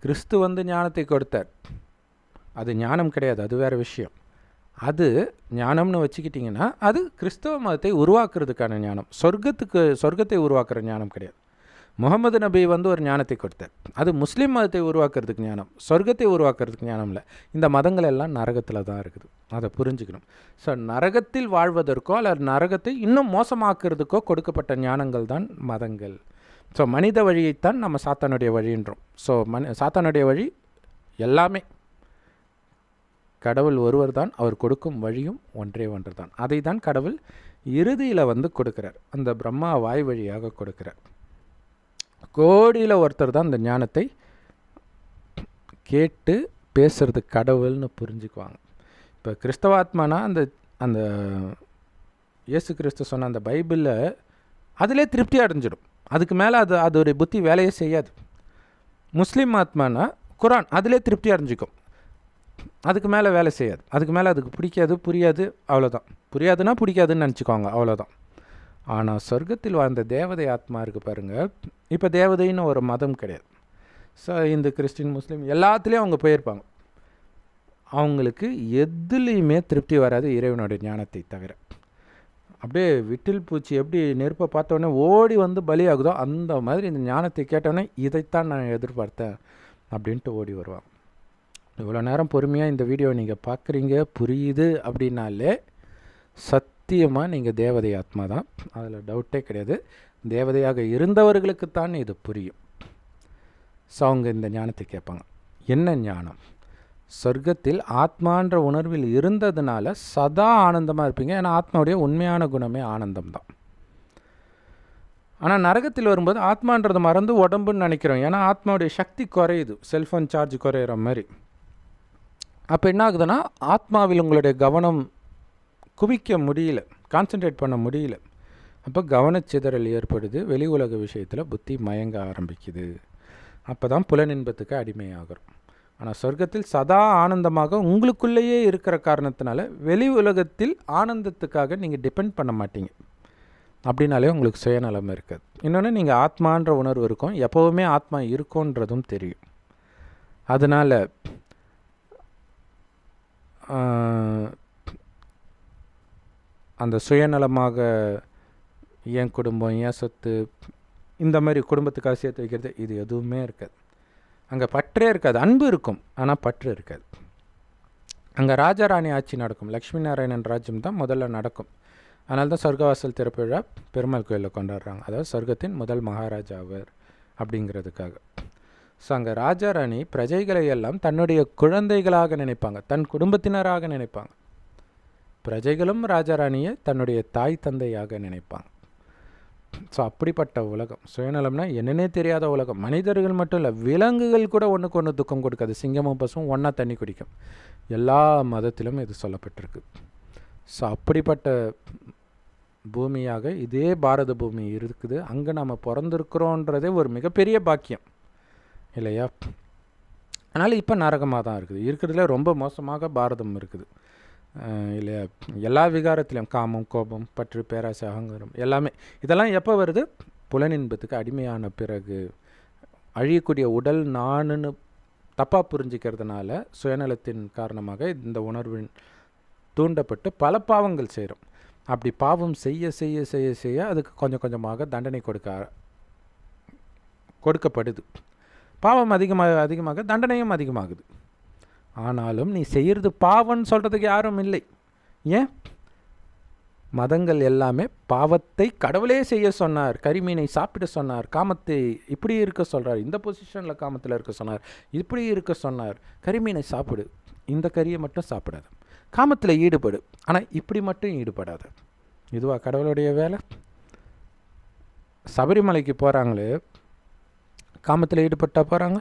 கிறிஸ்து ஞானத்தை கொடுத்தார். அது ஞானம் கிடையாது, அது வேறு விஷயம். அது ஞானம்னு வச்சுக்கிட்டிங்கன்னா அது கிறிஸ்தவ மதத்தை உருவாக்குறதுக்கான ஞானம். சொர்க்கத்தை உருவாக்குற ஞானம் கிடையாது. முகமது நபி ஒரு ஞானத்தை கொடுத்தார். அது முஸ்லீம் மதத்தை உருவாக்குறதுக்கு ஞானம், சொர்க்கத்தை உருவாக்குறதுக்கு ஞானம் இல்லை. இந்த மதங்கள் எல்லாம் நரகத்தில் தான் இருக்குது, அதை புரிஞ்சுக்கணும். ஸோ நரகத்தில் வாழ்வதற்கோ அல்லது நரகத்தை இன்னும் மோசமாக்குறதுக்கோ கொடுக்கப்பட்ட ஞானங்கள் தான் மதங்கள். ஸோ மனித வழியைத்தான் நம்ம சாத்தானுடைய வழின்றோம். ஸோ சாத்தானுடைய வழி எல்லாமே கடவுள் ஒருவர் தான். அவர் கொடுக்கும் வழியும் ஒன்றே ஒன்று தான். அதை தான் கடவுள் இறுதியில் கொடுக்குறார். அந்த பிரம்மா வாய் வழியாக கொடுக்குறார். கோடியில் ஒருத்தர் தான் இந்த ஞானத்தை கேட்டு பேசுறது கடவுள்னு புரிஞ்சுக்குவாங்க. இப்போ கிறிஸ்தவாத்மானா அந்த இயேசு கிறிஸ்து சொன்ன அந்த பைபிளில் அதிலே திருப்தி அடைஞ்சிடும். அதுக்கு மேலே அது ஒரு புத்தி வேலையே செய்யாது. முஸ்லீம் ஆத்மானா குரான் அதிலே திருப்தி அடைஞ்சிக்கும், அதுக்கு மேலே வேலை செய்யாது. அதுக்கு மேலே அதுக்கு பிடிக்காது, புரியாது, அவ்வளோதான். புரியாதுன்னா பிடிக்காதுன்னு நினச்சிக்குவாங்க, அவ்வளோதான். ஆனால் சொர்க்கத்தில் வாழ்ந்த தேவதை ஆத்மா இருக்குது பாருங்கள். இப்போ தேவதைன்னு ஒரு மதம் கிடையாது. ஸோ இந்து, கிறிஸ்டின், முஸ்லீம் எல்லாத்துலேயும் அவங்க போயிருப்பாங்க. அவங்களுக்கு எதுலேயுமே திருப்தி வராது இறைவனுடைய ஞானத்தை தவிர. அப்படியே விட்டில் பூச்சி எப்படி நெருப்பை பார்த்தோன்னே ஓடி பலியாகுதோ அந்த மாதிரி இந்த ஞானத்தை கேட்டோன்னே இதைத்தான் நான் எதிர்பார்த்தேன் அப்படின்ட்டு ஓடி வருவாங்க. இவ்வளோ நேரம் பொறுமையாக இந்த வீடியோ நீங்கள் பார்க்குறீங்க, புரியுது அப்படின்னாலே சத்தியமாக நீங்கள் தேவதை ஆத்மா தான், அதில் டவுட்டே கிடையாது. தேவதையாக இருந்தவர்களுக்குத்தான் இது புரியும். ஸோ அவங்க இந்த ஞானத்தை கேட்பாங்க. என்ன ஞானம்? சொர்க்கத்தில் ஆத்மான்ற உணர்வில் இருந்ததுனால சதா ஆனந்தமாக இருப்பீங்க. ஏன்னா ஆத்மாவுடைய உண்மையான குணமே ஆனந்தம் தான். ஆனால் நரகத்தில் வரும்போது ஆத்மான்றதை மறந்து உடம்புன்னு நினைக்கிறோம். ஏன்னா ஆத்மாவுடைய சக்தி குறையுது, செல்ஃபோன் சார்ஜ் குறையிற மாதிரி. அப்போ என்ன ஆகுதுன்னா ஆத்மாவில் உங்களுடைய கவனம் குவிக்க முடியல, கான்சன்ட்ரேட் பண்ண முடியல. அப்போ கவனச்சிதறல் ஏற்படுது, வெளி உலக விஷயத்தில் புத்தி மயங்க ஆரம்பிக்குது. அப்போ தான் புலனின்பத்துக்கு அடிமையாகிறோம். ஆனால் சொர்க்கத்தில் சதா ஆனந்தமாக உங்களுக்குள்ளேயே இருக்கிற காரணத்தினால வெளி உலகத்தில் ஆனந்தத்துக்காக நீங்கள் டிபெண்ட் பண்ண மாட்டீங்க. அப்படின்னாலே உங்களுக்கு சுயநலம் இருக்காது. இன்னொன்று, நீங்கள் ஆத்மான்ற உணர்வு இருக்கும், எப்போவுமே ஆத்மா இருக்கும்ன்றதும் தெரியும். அதனால் அந்த சுயநலமாக என் குடும்பம், என் சொத்து, இந்த மாதிரி குடும்பத்துக்காக சேர்த்து வைக்கிறது, இது எதுவுமே இருக்காது. அங்கே பற்றே இருக்காது. அன்பு இருக்கும், ஆனால் பற்று இருக்காது. அங்கே ராஜாராணி ஆட்சி நடக்கும். லக்ஷ்மி நாராயணன் ராஜ்யம் தான் முதல்ல நடக்கும். அதனால தான் சொர்க்கவாசல் திறப்பு விழா பெருமாள் கோயிலில் கொண்டாடுறாங்க. அதாவது சொர்க்கத்தின் முதல் மகாராஜா அவர் அப்படிங்கிறதுக்காக. ஸோ அங்கே ராஜாராணி பிரஜைகளை எல்லாம் தன்னுடைய குழந்தைகளாக நினைப்பாங்க, தன் குடும்பத்தினராக நினைப்பாங்க. பிரஜைகளும் ராஜாராணியை தன்னுடைய தாய் தந்தையாக நினைப்பாங்க. ஸோ அப்படிப்பட்ட உலகம். சுயநலம்னா என்னன்னே தெரியாத உலகம். மனிதர்கள் மட்டும் இல்லை, விலங்குகள் கூட ஒன்றுக்கு ஒன்று துக்கம் கொடுக்காது. சிங்கமும் பசுவும் ஒன்றா தண்ணி குடிக்கும். எல்லா மதத்திலும் இது சொல்லப்பட்டிருக்கு. ஸோ அப்படிப்பட்ட பூமியாக இதே பாரத பூமி இருக்குது. அங்கே நம்ம பிறந்திருக்கிறோன்றதே ஒரு மிகப்பெரிய பாக்கியம் இல்லையா? அதனால் இப்போ நரகமாக தான் இருக்குது. இருக்கிறதுல ரொம்ப மோசமாக பாரதம் இருக்குது இல்லையா? எல்லா விகாரத்திலையும் காமம், கோபம், பற்று, பேராசை, அகங்காரம் எல்லாமே. இதெல்லாம் எப்போ வருது? புலனின்பத்துக்கு அடிமையான பிறகு அழியக்கூடிய உடல் நானுன்னு தப்பாக புரிஞ்சிக்கிறதுனால சுயநலத்தின் காரணமாக இந்த உணர்வின் தூண்டப்பட்டு பல பாவங்கள் செய்கிறோம். அப்படி பாவம் செய்ய செய்ய செய்ய செய்ய அதுக்கு கொஞ்சம் கொஞ்சமாக தண்டனை கொடுக்கப்படுது. பாவம் அதிகமாக அதிகமாக தண்டனையும் அதிகமாகுது. ஆனாலும் நீ செய்கிறது பாவம்னு சொல்கிறதுக்கு யாரும் இல்லை. ஏன்? மதங்கள் எல்லாமே பாவத்தை கடவுளே செய்ய சொன்னார், கரிமீனை சாப்பிட சொன்னார், காமத்தை இப்படி இருக்க சொல்கிறார், இந்த பொசிஷனில் காமத்தில் இருக்க சொன்னார், இப்படி இருக்க சொன்னார், கரிமீனை சாப்பிடு, இந்த கறியை மட்டும் சாப்பிடாது, காமத்தில் ஈடுபடு, ஆனால் இப்படி மட்டும் ஈடுபடாது. இதுவா கடவுளுடைய வேலை? சபரிமலைக்கு போகிறாங்களே, காமத்தில் ஈடுபட்டால் போகிறாங்க?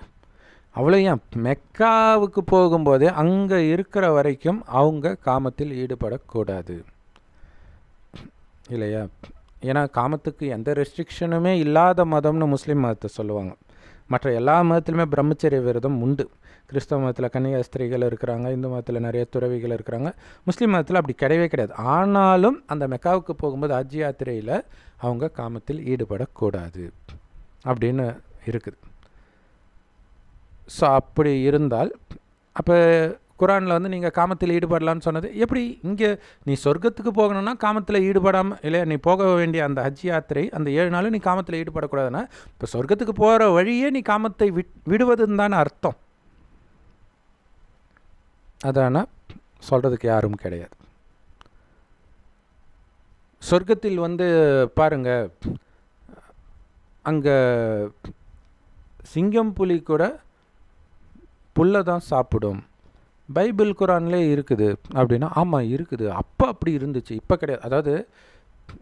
அவ்வளோ ஏன் மெக்காவுக்கு போகும்போதே அங்கே இருக்கிற வரைக்கும் அவங்க காமத்தில் ஈடுபடக்கூடாது இல்லையா? ஏன்னா காமத்துக்கு எந்த ரெஸ்ட்ரிக்ஷனுமே இல்லாத மதம்னு முஸ்லீம் மதத்தை சொல்லுவாங்க. மற்ற எல்லா மதத்துலையுமே பிரம்மச்சரிய விரதம் உண்டு. கிறிஸ்தவ மதத்தில் கன்னியாஸ்திரிகள் இருக்கிறாங்க, இந்து மதத்தில் நிறைய துறவிகள் இருக்கிறாங்க, முஸ்லீம் மதத்தில் அப்படி கிடையவே கிடையாது. ஆனாலும் அந்த மெக்காவுக்கு போகும்போது ஹஜ் யாத்திரையில் அவங்க காமத்தில் ஈடுபடக்கூடாது அப்படின்னு இருக்குது. ஸோ அப்படி இருந்தால் அப்போ குரானில் வந்து நீங்கள் காமத்தில் ஈடுபடலான்னு சொன்னது எப்படி? இங்கே நீ சொர்க்கத்துக்கு போகணுன்னா காமத்தில் ஈடுபடாமல் இல்லையா? நீ போக வேண்டிய அந்த ஹஜ் யாத்திரை அந்த 7 நாள் நீ காமத்தில் ஈடுபடக்கூடாதுன்னா இப்போ சொர்க்கத்துக்கு போகிற வழியே நீ காமத்தை விடுவதுன்னு தானே அர்த்தம். அதான சொல்கிறதுக்கு யாரும் கிடையாது. சொர்க்கத்தில் வந்து பாருங்கள், அங்கே சிங்கம் புலி கூட புல்லை தான் சாப்பிடும். பைபிள் குரான்லேயே இருக்குது அப்படின்னா ஆமாம் இருக்குது. அப்போ அப்படி இருந்துச்சு, இப்போ கிடையாது. அதாவது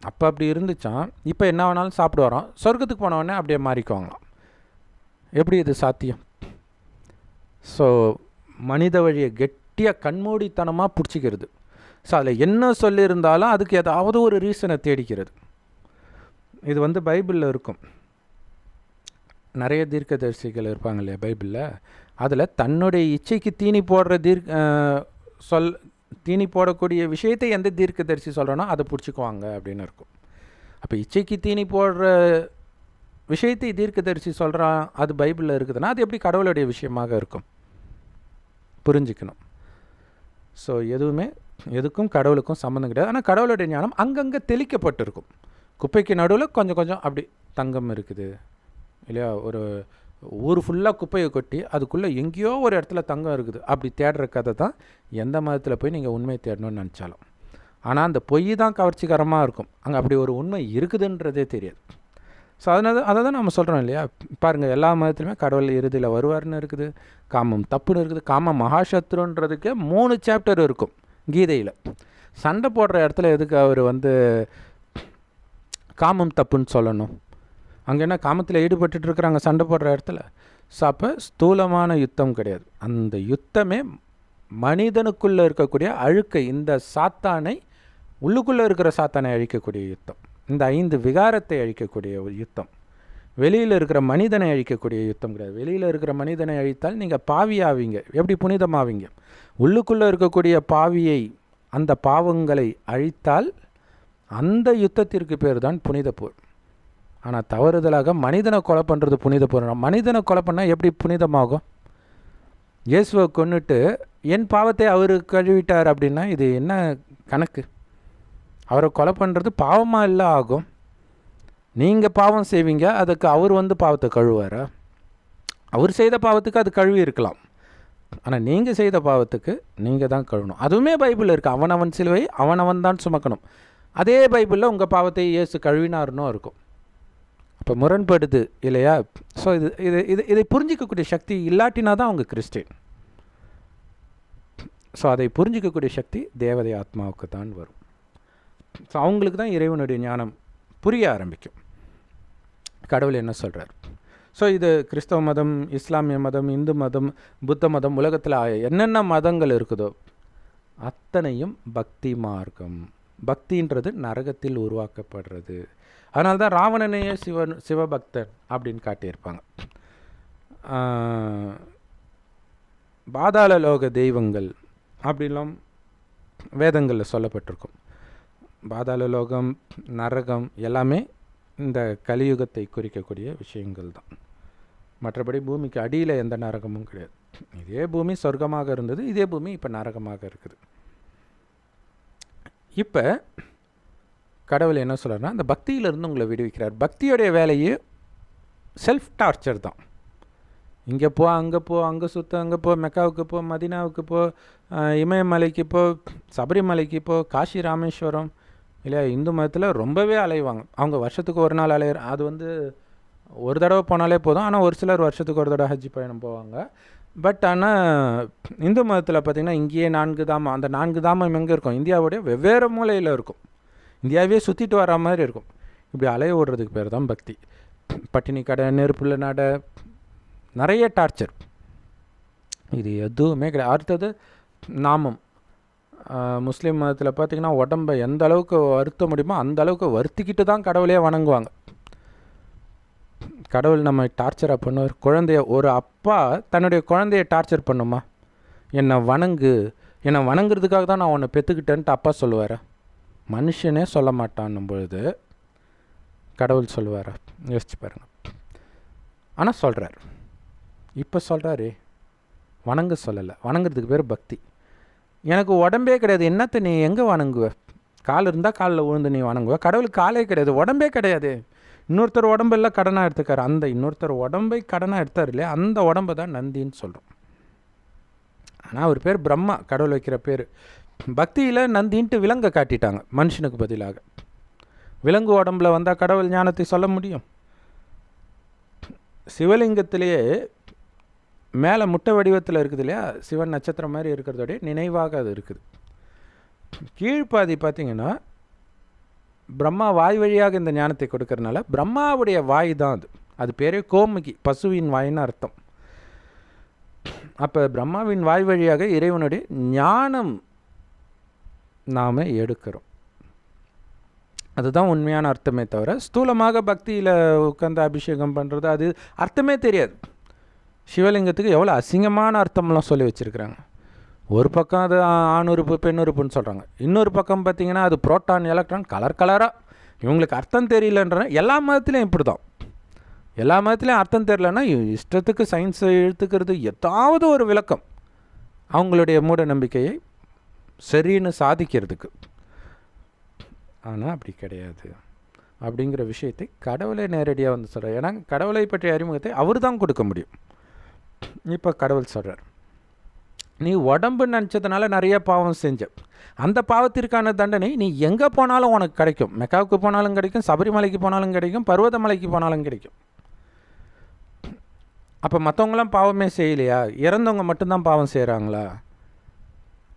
அப்போ அப்படி இருந்துச்சான், இப்போ என்ன வேணாலும் சாப்பிட்டு வரோம், சொர்க்கத்துக்கு போனவொடனே அப்படியே மாறிக்குவாங்களாம். எப்படி இது சாத்தியம்? ஸோ மனித வழியை கெட்டியாக கண்மூடித்தனமாக பிடிச்சிக்கிறது. ஸோ அதில் என்ன சொல்லியிருந்தாலும் அதுக்கு ஏதாவது ஒரு ரீசனை தேடிக்கிறது. இது வந்து பைபிளில் இருக்கும். நிறைய தீர்க்கதரிசிகள் இருப்பாங்க இல்லையா பைபிளில், அதில் தன்னுடைய இச்சைக்கு தீனி போடுற தீனி போடக்கூடிய விஷயத்தை எந்த தீர்க்கதரிசி சொல்கிறோன்னா அதை பிடிச்சிக்குவாங்க அப்படின்னு இருக்கும். அப்போ இச்சைக்கு தீனி போடுற விஷயத்தை தீர்க்கதரிசி சொல்கிறான், அது பைபிளில் இருக்குதுன்னா அது எப்படி கடவுளுடைய விஷயமாக இருக்கும்? புரிஞ்சுக்கணும். ஸோ எதுக்கும் கடவுளுக்கும் சம்மந்தம் கிடையாது. ஆனால் கடவுளுடைய ஞானம் அங்கங்கே தெளிக்கப்பட்டிருக்கும். குப்பைக்கு நடுவில் கொஞ்சம் கொஞ்சம் அப்படி தங்கம் இருக்குது இல்லையா? ஒரு ஊர் ஃபுல்லாக குப்பையை கொட்டி அதுக்குள்ளே எங்கேயோ ஒரு இடத்துல தங்கம் இருக்குது அப்படி தேடுற கதை தான் எந்த மதத்தில் போய் நீங்கள் உண்மையை தேடணும்னு நினச்சாலும். ஆனால் அந்த பொய் தான் கவர்ச்சிகரமாக இருக்கும். அங்கே அப்படி ஒரு உண்மை இருக்குதுன்றதே தெரியாது. ஸோ அதை தான் நம்ம சொல்கிறோம் இல்லையா? பாருங்கள், எல்லா மதத்துலையுமே கடவுள் இறுதியில் வருவார்னு இருக்குது, காமம் தப்புன்னு இருக்குது. காமம் மகாசத்ருன்றதுக்கே 3 சாப்டர் இருக்கும் கீதையில். சண்டை போடுற இடத்துல எதுக்கு அவர் வந்து காமம் தப்புன்னு சொல்லணும்? அங்கே என்ன காமத்தில் ஈடுபட்டு இருக்கிறாங்க சண்டை போடுற இடத்துல? ஸோ அப்போ ஸ்தூலமான யுத்தம் கிடையாது. அந்த யுத்தமே மனிதனுக்குள்ளே இருக்கக்கூடிய அழுக்கை, இந்த சாத்தானை, உள்ளுக்குள்ளே இருக்கிற சாத்தானை அழிக்கக்கூடிய யுத்தம். இந்த 5 விகாரத்தை அழிக்கக்கூடிய ஒரு யுத்தம். வெளியில் இருக்கிற மனிதனை அழிக்கக்கூடிய யுத்தம் கிடையாது. வெளியில் இருக்கிற மனிதனை அழித்தால் நீங்கள் பாவியாவீங்க. எப்படி புனிதமாவீங்க? உள்ளுக்குள்ளே இருக்கக்கூடிய பாவியை, அந்த பாவங்களை அழித்தால் அந்த யுத்தத்திற்கு பேர் தான் புனித போர். ஆனால் தவறுதலாக மனிதனை கொலை பண்ணுறது புனித போர். மனிதனை கொலை பண்ணால் எப்படி புனிதமாகும்? இயேசுவை கொன்னுட்டு என் பாவத்தை அவர் கழுவிட்டார் அப்படின்னா இது என்ன கணக்கு? அவரை கொலை பண்ணுறது பாவமாக இல்லை ஆகும்? நீங்கள் பாவம் செய்வீங்க, அதுக்கு அவர் வந்து பாவத்தை கழுவாரா? அவர் செய்த பாவத்துக்கு அது கழுவி இருக்கலாம், ஆனால் நீங்கள் செய்த பாவத்துக்கு நீங்கள் தான் கழுவணும். அதுவுமே பைபிளில் இருக்குது. அவனவன் சிலுவை அவனவன் தான் சுமக்கணும். அதே பைபிளில் உங்கள் பாவத்தை இயேசு கழுவினார்னும் இருக்கும். அப்போ முரண்படுது இல்லையா? ஸோ இதை புரிஞ்சிக்கக்கூடிய சக்தி இல்லாட்டினா தான் அவங்க கிறிஸ்டின். ஸோ அதை புரிஞ்சிக்கக்கூடிய சக்தி தேவதை ஆத்மாவுக்கு தான் வரும். ஸோ அவங்களுக்கு தான் இறைவனுடைய ஞானம் புரிய ஆரம்பிக்கும். கடவுள் என்ன சொல்கிறார்? ஸோ இது கிறிஸ்தவ மதம், இஸ்லாமிய மதம், இந்து மதம், புத்த மதம், உலகத்தில் என்னென்ன மதங்கள் இருக்குதோ அத்தனையும் பக்தி மார்க்கம். பக்தின்றது நரகத்தில் உருவாக்கப்படுறது. அதனால தான் ராவணனையே சிவபக்தன் அப்படின்னு காட்டியிருப்பாங்க. பாதாள லோக தெய்வங்கள் அப்படின்லாம் வேதங்களில் சொல்லப்பட்டிருக்கும். பாதாள லோகம், நரகம் எல்லாமே இந்த கலியுகத்தை குறிக்கக்கூடிய விஷயங்கள் தான். மற்றபடி பூமிக்கு அடியில் எந்த நரகமும் கிடையாது. இதே பூமி சொர்க்கமாக இருந்தது, இதே பூமி இப்போ நரகமாக இருக்குது. இப்போ கடவுள் என்ன சொல்கிறாருன்னா, அந்த பக்தியிலிருந்து உங்களை விடுவிக்கிறார். பக்தியோடைய வேலையே செல்ஃப் டார்ச்சர் தான். இங்கே போ, அங்கே போ, அங்கே சுற்று, அங்கே போ, மெக்காவுக்கு போ, மதினாவுக்கு போ, இமயமலைக்கு போ, சபரிமலைக்கு போ, காஷி ராமேஸ்வரம். இல்லையா, இந்து மதத்தில் ரொம்பவே அலைவாங்க. அவங்க வருஷத்துக்கு ஒரு நாள் அலையிற, அது ஒரு தடவை போனாலே போதும். ஆனால் ஒரு சிலர் வருஷத்துக்கு ஒரு தடவை ஹஜ்ஜி பயணம் போவாங்க. பட் ஆனால் இந்து மதத்தில் பார்த்திங்கன்னா இங்கேயே 4 தாமம். அந்த 4 தாமம் எங்கே இருக்கும்? இந்தியாவுடைய வெவ்வேறு மூலையில் இருக்கும். இந்தியாவே சுற்றிட்டு வர மாதிரி இருக்கும். இப்படி அலைய ஓடுறதுக்கு பேர் தான் பக்தி. பட்டினி கடை, நெருப்புல நட, நிறைய டார்ச்சர். இது எதுவுமே கிடையாது. அடுத்தது நாமம். முஸ்லீம் மதத்தில் பார்த்திங்கன்னா உடம்பை எந்த அளவுக்கு வருத்த முடியுமோ அந்த அளவுக்கு வருத்திக்கிட்டு தான் கடவுளையே வணங்குவாங்க. கடவுள் நம்ம டார்ச்சராக பண்ணுவார். குழந்தைய, ஒரு அப்பா தன்னுடைய குழந்தைய டார்ச்சர் பண்ணுமா? என்னை வணங்குறதுக்காக தான் நான் உன்னை பெற்றுக்கிட்டேன்ட்டு அப்பா சொல்லுவார். மனுஷனே சொல்ல மாட்டான்னும் பொழுது கடவுள் சொல்லுவார். யோசிச்சு பாருங்கள். ஆனால் சொல்கிறார். இப்போ சொல்கிறாரே, வணங்க சொல்லலை. வணங்குறதுக்கு பேர் பக்தி. எனக்கு உடம்பே கிடையாது, என்னத்தை நீ எங்கே வணங்குவ? கால் இருந்தால் காலில் விழுந்து நீ வணங்குவ. கடவுளுக்கு காலே கிடையாது, உடம்பே கிடையாது. இன்னொருத்தர் உடம்பெல்லாம் கடனாக எடுத்துக்கார். அந்த இன்னொருத்தர் உடம்பை கடனாக எடுத்தார் இல்லையா, அந்த உடம்பை தான் நந்தின்னு சொல்கிறோம். ஆனால் அவர் பேர் பிரம்மா, கடவுள் வைக்கிற பேர். பக்தியில் நந்தின்ட்டு விலங்கை காட்டிட்டாங்க மனுஷனுக்கு பதிலாக. விலங்கு உடம்பில் வந்தால் கடவுள் ஞானத்தை சொல்ல முடியும்? சிவலிங்கத்திலேயே மேலே முட்டை வடிவத்தில் இருக்குது இல்லையா, சிவன் நட்சத்திரம் மாதிரி இருக்கிறதோடைய நினைவாக அது இருக்குது. கீழ்ப்பாதி பார்த்திங்கன்னா பிரம்மா வாய் வழியாக இந்த ஞானத்தை கொடுக்கறதுனால பிரம்மாவுடைய வாய் தான் அது. அது பேரே கோமுகி, பசுவின் வாயின்னு அர்த்தம். அப்போ பிரம்மாவின் வாய் வழியாக இறைவனுடைய ஞானம் நாம் எடுக்கிறோம். அதுதான் உண்மையான அர்த்தமே தவிர ஸ்தூலமாக பக்தியில் உட்காந்து அபிஷேகம் பண்ணுறது அது அர்த்தமே தெரியாது. சிவலிங்கத்துக்கு எவ்வளோ அசிங்கமான அர்த்தம்லாம் சொல்லி வச்சுருக்குறாங்க. ஒரு பக்கம் அது ஆணுறுப்பு பெண்ணுறுப்புன்னு சொல்கிறாங்க, இன்னொரு பக்கம் பார்த்திங்கன்னா அது புரோட்டான் எலக்ட்ரான் கலர் கலராக. இவங்களுக்கு அர்த்தம் தெரியலன்ற எல்லா மதத்துலேயும் இப்படி தான். எல்லா மதத்துலேயும் அர்த்தம் தெரியலன்னா இஷ்டத்துக்கு சயின்ஸை இழுத்துக்கிறது, ஏதாவது ஒரு விளக்கம் அவங்களுடைய மூட நம்பிக்கையை சரின்னு சாதிக்கிறதுக்கு. ஆனால் அப்படி கிடையாது அப்படிங்கிற விஷயத்தை கடவுளை நேரடியாக வந்து சொல்கிறார். ஏன்னா கடவுளை பற்றிய அறிமுகத்தை அவர் தான் கொடுக்க முடியும். இப்போ கடவுள் சொல்கிறார், நீ உடம்பு நினச்சதுனால நிறைய பாவம் செஞ்ச, அந்த பாவத்திற்கான தண்டனை நீ எங்கே போனாலும் உனக்கு கிடைக்கும். மெக்காவுக்கு போனாலும் கிடைக்கும், சபரிமலைக்கு போனாலும் கிடைக்கும், பர்வதமலைக்கு போனாலும் கிடைக்கும். அப்போ மற்றவங்களாம் பாவமே செய்யலையா? இறந்தவங்க மட்டும்தான் பாவம் செய்கிறாங்களா?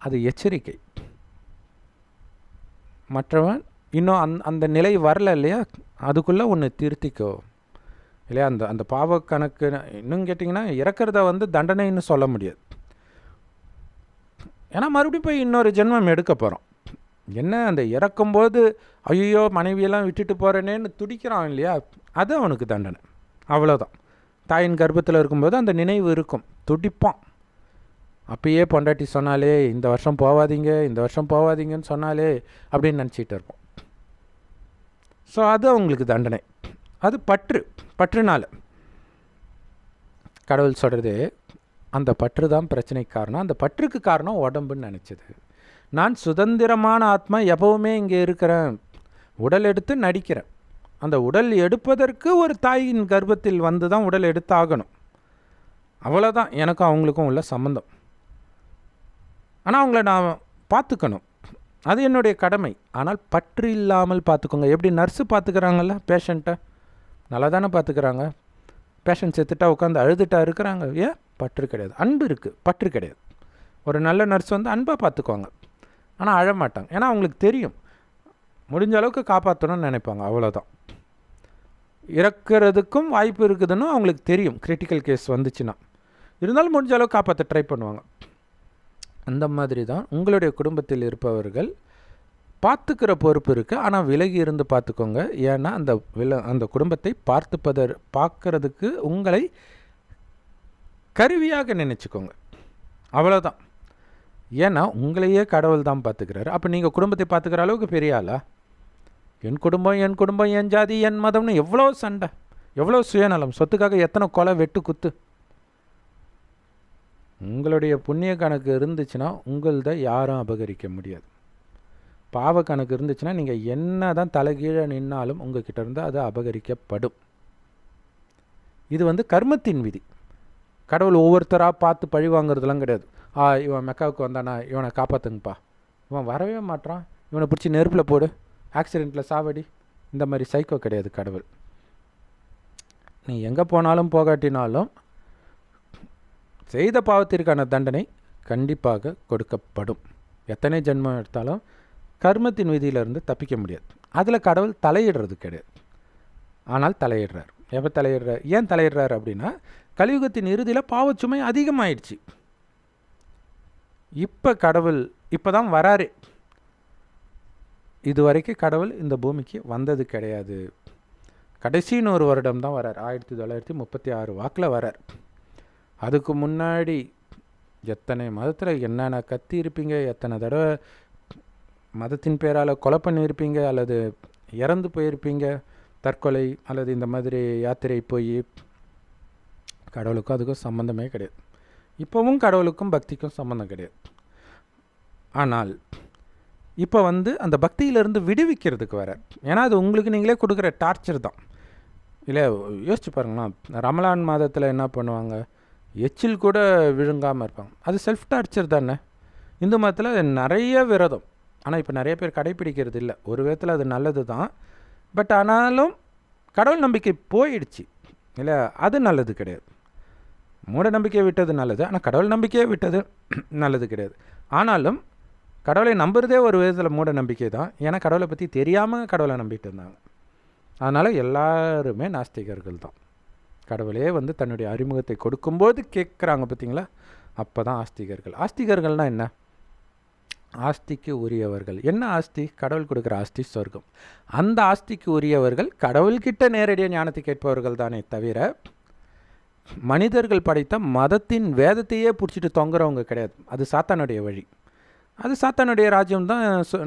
அது எச்சரிக்கை. மற்றவன் இன்னும் அந்த நிலை வரல இல்லையா, அதுக்குள்ளே ஒன்று திருத்திக்கோ இல்லையா. அந்த பாவ கணக்கு இன்னும் கேட்டிங்கன்னா இறக்கிறத தண்டனைன்னு சொல்ல முடியாது. ஏன்னா மறுபடியும் போய் இன்னொரு ஜென்மம் எடுக்க போகிறோம். என்ன அந்த இறக்கும்போது ஐயோ மனைவியெல்லாம் விட்டுட்டு போகிறேனேன்னு துடிக்கிறான் இல்லையா, அது அவனுக்கு தண்டனை, அவ்வளோதான். தாயின் கர்ப்பத்தில் இருக்கும்போது அந்த நினைவு இருக்கும், துடிப்பான். அப்பயே பொண்டாட்டி சொன்னாலே இந்த வருஷம் போகாதீங்க, இந்த வருஷம் போகாதீங்கன்னு சொன்னாலே அப்படின்னு நினச்சிக்கிட்டு இருப்போம். ஸோ அது அவங்களுக்கு தண்டனை. அது பற்றுனால கடவுள் சொல்கிறது, அந்த பற்று தான் பிரச்சனைக்கு காரணம். அந்த பற்றுக்கு காரணம் உடம்புன்னு நினச்சது. நான் சுதந்திரமான ஆத்மா, எப்போவுமே இங்கே இருக்கிறேன், உடல் எடுத்து நடிக்கிறேன். அந்த உடல் எடுப்பதற்கு ஒரு தாயின் கர்ப்பத்தில் வந்து தான் உடல் எடுத்தாகணும். அவ்வளோதான் எனக்கும் அவங்களுக்கும் உள்ள சம்மந்தம். ஆனால் அவங்கள நான் பார்த்துக்கணும், அது என்னுடைய கடமை. ஆனால் பற்று இல்லாமல் பார்த்துக்கோங்க. எப்படி நர்ஸு பார்த்துக்கிறாங்கல்ல பேஷண்ட்டை, நல்லா தானே பார்த்துக்கிறாங்க. பேஷண்ட் செத்துட்டா உட்காந்து அழுதுட்டா இருக்கிறாங்க, ஏன்? பற்று கிடையாது. அன்பு இருக்குது, பற்று கிடையாது. ஒரு நல்ல நர்ஸ் அன்பாக பார்த்துக்குவாங்க, ஆனால் அழமாட்டாங்க. ஏன்னா அவங்களுக்கு தெரியும் முடிஞ்ச அளவுக்கு காப்பாற்றணும்னு நினைப்பாங்க, அவ்வளோதான். இறக்கிறதுக்கும் வாய்ப்பு இருக்குதுன்னு அவங்களுக்கு தெரியும், கிரிட்டிக்கல் கேஸ் வந்துச்சுன்னா. இருந்தாலும் முடிஞ்ச அளவுக்கு காப்பாற்ற ட்ரை பண்ணுவாங்க. அந்த மாதிரி தான் உங்களுடைய குடும்பத்தில் இருப்பவர்கள் பார்த்துக்கிற பொறுப்பு இருக்குது. ஆனால் விலகி இருந்து பார்த்துக்கோங்க. ஏன்னா அந்த குடும்பத்தை பார்க்கறதுக்கு உங்களை கருவியாக நினச்சிக்கோங்க, அவ்வளோதான். ஏன்னா உங்களையே கடவுள் தான் பார்த்துக்கிறாரு. அப்போ நீங்கள் குடும்பத்தை பார்த்துக்கிற அளவுக்கு பெரிய ஆளா? என் குடும்பம், என் குடும்பம், என் ஜாதி, என் மதம்னு எவ்வளோ சண்டை, எவ்வளோ சுயநலம், சொத்துக்காக எத்தனை கொலை வெட்டு குத்து. உங்களுடைய புண்ணிய கணக்கு இருந்துச்சுன்னா உங்கள்த யாரும் அபகரிக்க முடியாது. பாவ கணக்கு இருந்துச்சுன்னா நீங்கள் என்ன தான் தலைகீழே நின்னாலும் உங்ககிட்ட இருந்து அது அபகரிக்கப்படும். இது கர்மத்தின் விதி. கடவுள் ஒவ்வொருத்தராக பார்த்து பழி வாங்குறதுலாம் கிடையாது. இவன் மெக்காவுக்கு வந்தானா, இவனை காப்பாற்றுங்கப்பா, இவன் வரவே மாட்டான், இவனை பிடிச்சி நெருப்பில் போடு, ஆக்சிடெண்ட்டில் சாவடி, இந்த மாதிரி சைக்கோ கிடையாது கடவுள். நீ எங்கே போனாலும் போகாட்டினாலும் செய்த பாவத்திற்கான தண்டனை கண்டிப்பாக கொடுக்கப்படும். எத்தனை ஜென்மம் எடுத்தாலும் கர்மத்தின் விதியிலிருந்து தப்பிக்க முடியாது. அதில் கடவுள் தலையிடுறது கிடையாது. ஆனால் தலையிடுறார். எப்போ தலையிடுறார்? ஏன் தலையிடுறார் அப்படின்னா, கலியுகத்தின் இறுதியில் பாவச்சுமை அதிகமாயிடுச்சு. கடவுள் இப்போ தான் வராரு. இது வரைக்கும் கடவுள் இந்த பூமிக்கு வந்தது கிடையாது. கடைசி 100 வருடம் தான் வரார். 1936 வாக்கில் வரார். அதுக்கு முன்னாடி எத்தனை மதத்தில் என்னென்ன கத்தி இருப்பீங்க, எத்தனை தடவை மதத்தின் பேரால் கொலை பண்ணியிருப்பீங்க, அல்லது இறந்து போயிருப்பீங்க, தற்கொலை அல்லது இந்த மாதிரி யாத்திரை போய். கடவுளுக்கும் அதுக்கும் சம்மந்தமே கிடையாது. இப்போவும் கடவுளுக்கும் பக்திக்கும் சம்மந்தம் கிடையாது. ஆனால் இப்போ அந்த பக்தியிலிருந்து விடுவிக்கிறதுக்கு வர. ஏன்னா அது உங்களுக்கு நீங்களே கொடுக்குற டார்ச்சர் தான். இல்லை, யோசிச்சு பாருங்களா, ரமலான் மாதத்தில் என்ன பண்ணுவாங்க, எச்சில் கூட விழுங்காமல் இருப்பாங்க. அது செல்ஃப் டார்ச்சர் தானே. இந்து மதத்தில் நிறைய விரதம், ஆனால் இப்போ நிறைய பேர் கடைப்பிடிக்கிறது இல்லை. ஒரு விதத்தில் அது நல்லது தான். பட் ஆனாலும் கடவுள் நம்பிக்கை போயிடுச்சு இல்லை, அது நல்லது கிடையாது. மூட நம்பிக்கையை விட்டது நல்லது, ஆனால் கடவுள் நம்பிக்கையை விட்டது நல்லது கிடையாது. ஆனாலும் கடவுளை நம்புறதே ஒரு விதத்தில் மூட நம்பிக்கை தான். ஏன்னா கடவுளை பற்றி தெரியாமல் கடவுளை நம்பிட்டு இருந்தாங்க. அதனால் எல்லாருமே நாஸ்திகர்கள் தான். கடவுளே தன்னுடைய அறிமுகத்தை கொடுக்கும்போது கேட்குறாங்க பார்த்தீங்களா, அப்போ தான் ஆஸ்திகர்கள். ஆஸ்திகர்கள்னால் என்ன? ஆஸ்திக்கு உரியவர்கள். என்ன ஆஸ்தி? கடவுள் கொடுக்குற ஆஸ்தி சொர்க்கம். அந்த ஆஸ்திக்கு உரியவர்கள் கடவுள்கிட்ட நேரடியாக ஞானத்தை கேட்பவர்கள் தானே தவிர மனிதர்கள் படைத்த மதத்தின் வேதத்தையே பிடிச்சிட்டு தொங்குறவங்க கிடையாது. அது சாத்தானுடைய வழி, அது சாத்தானுடைய ராஜ்யம் தான்,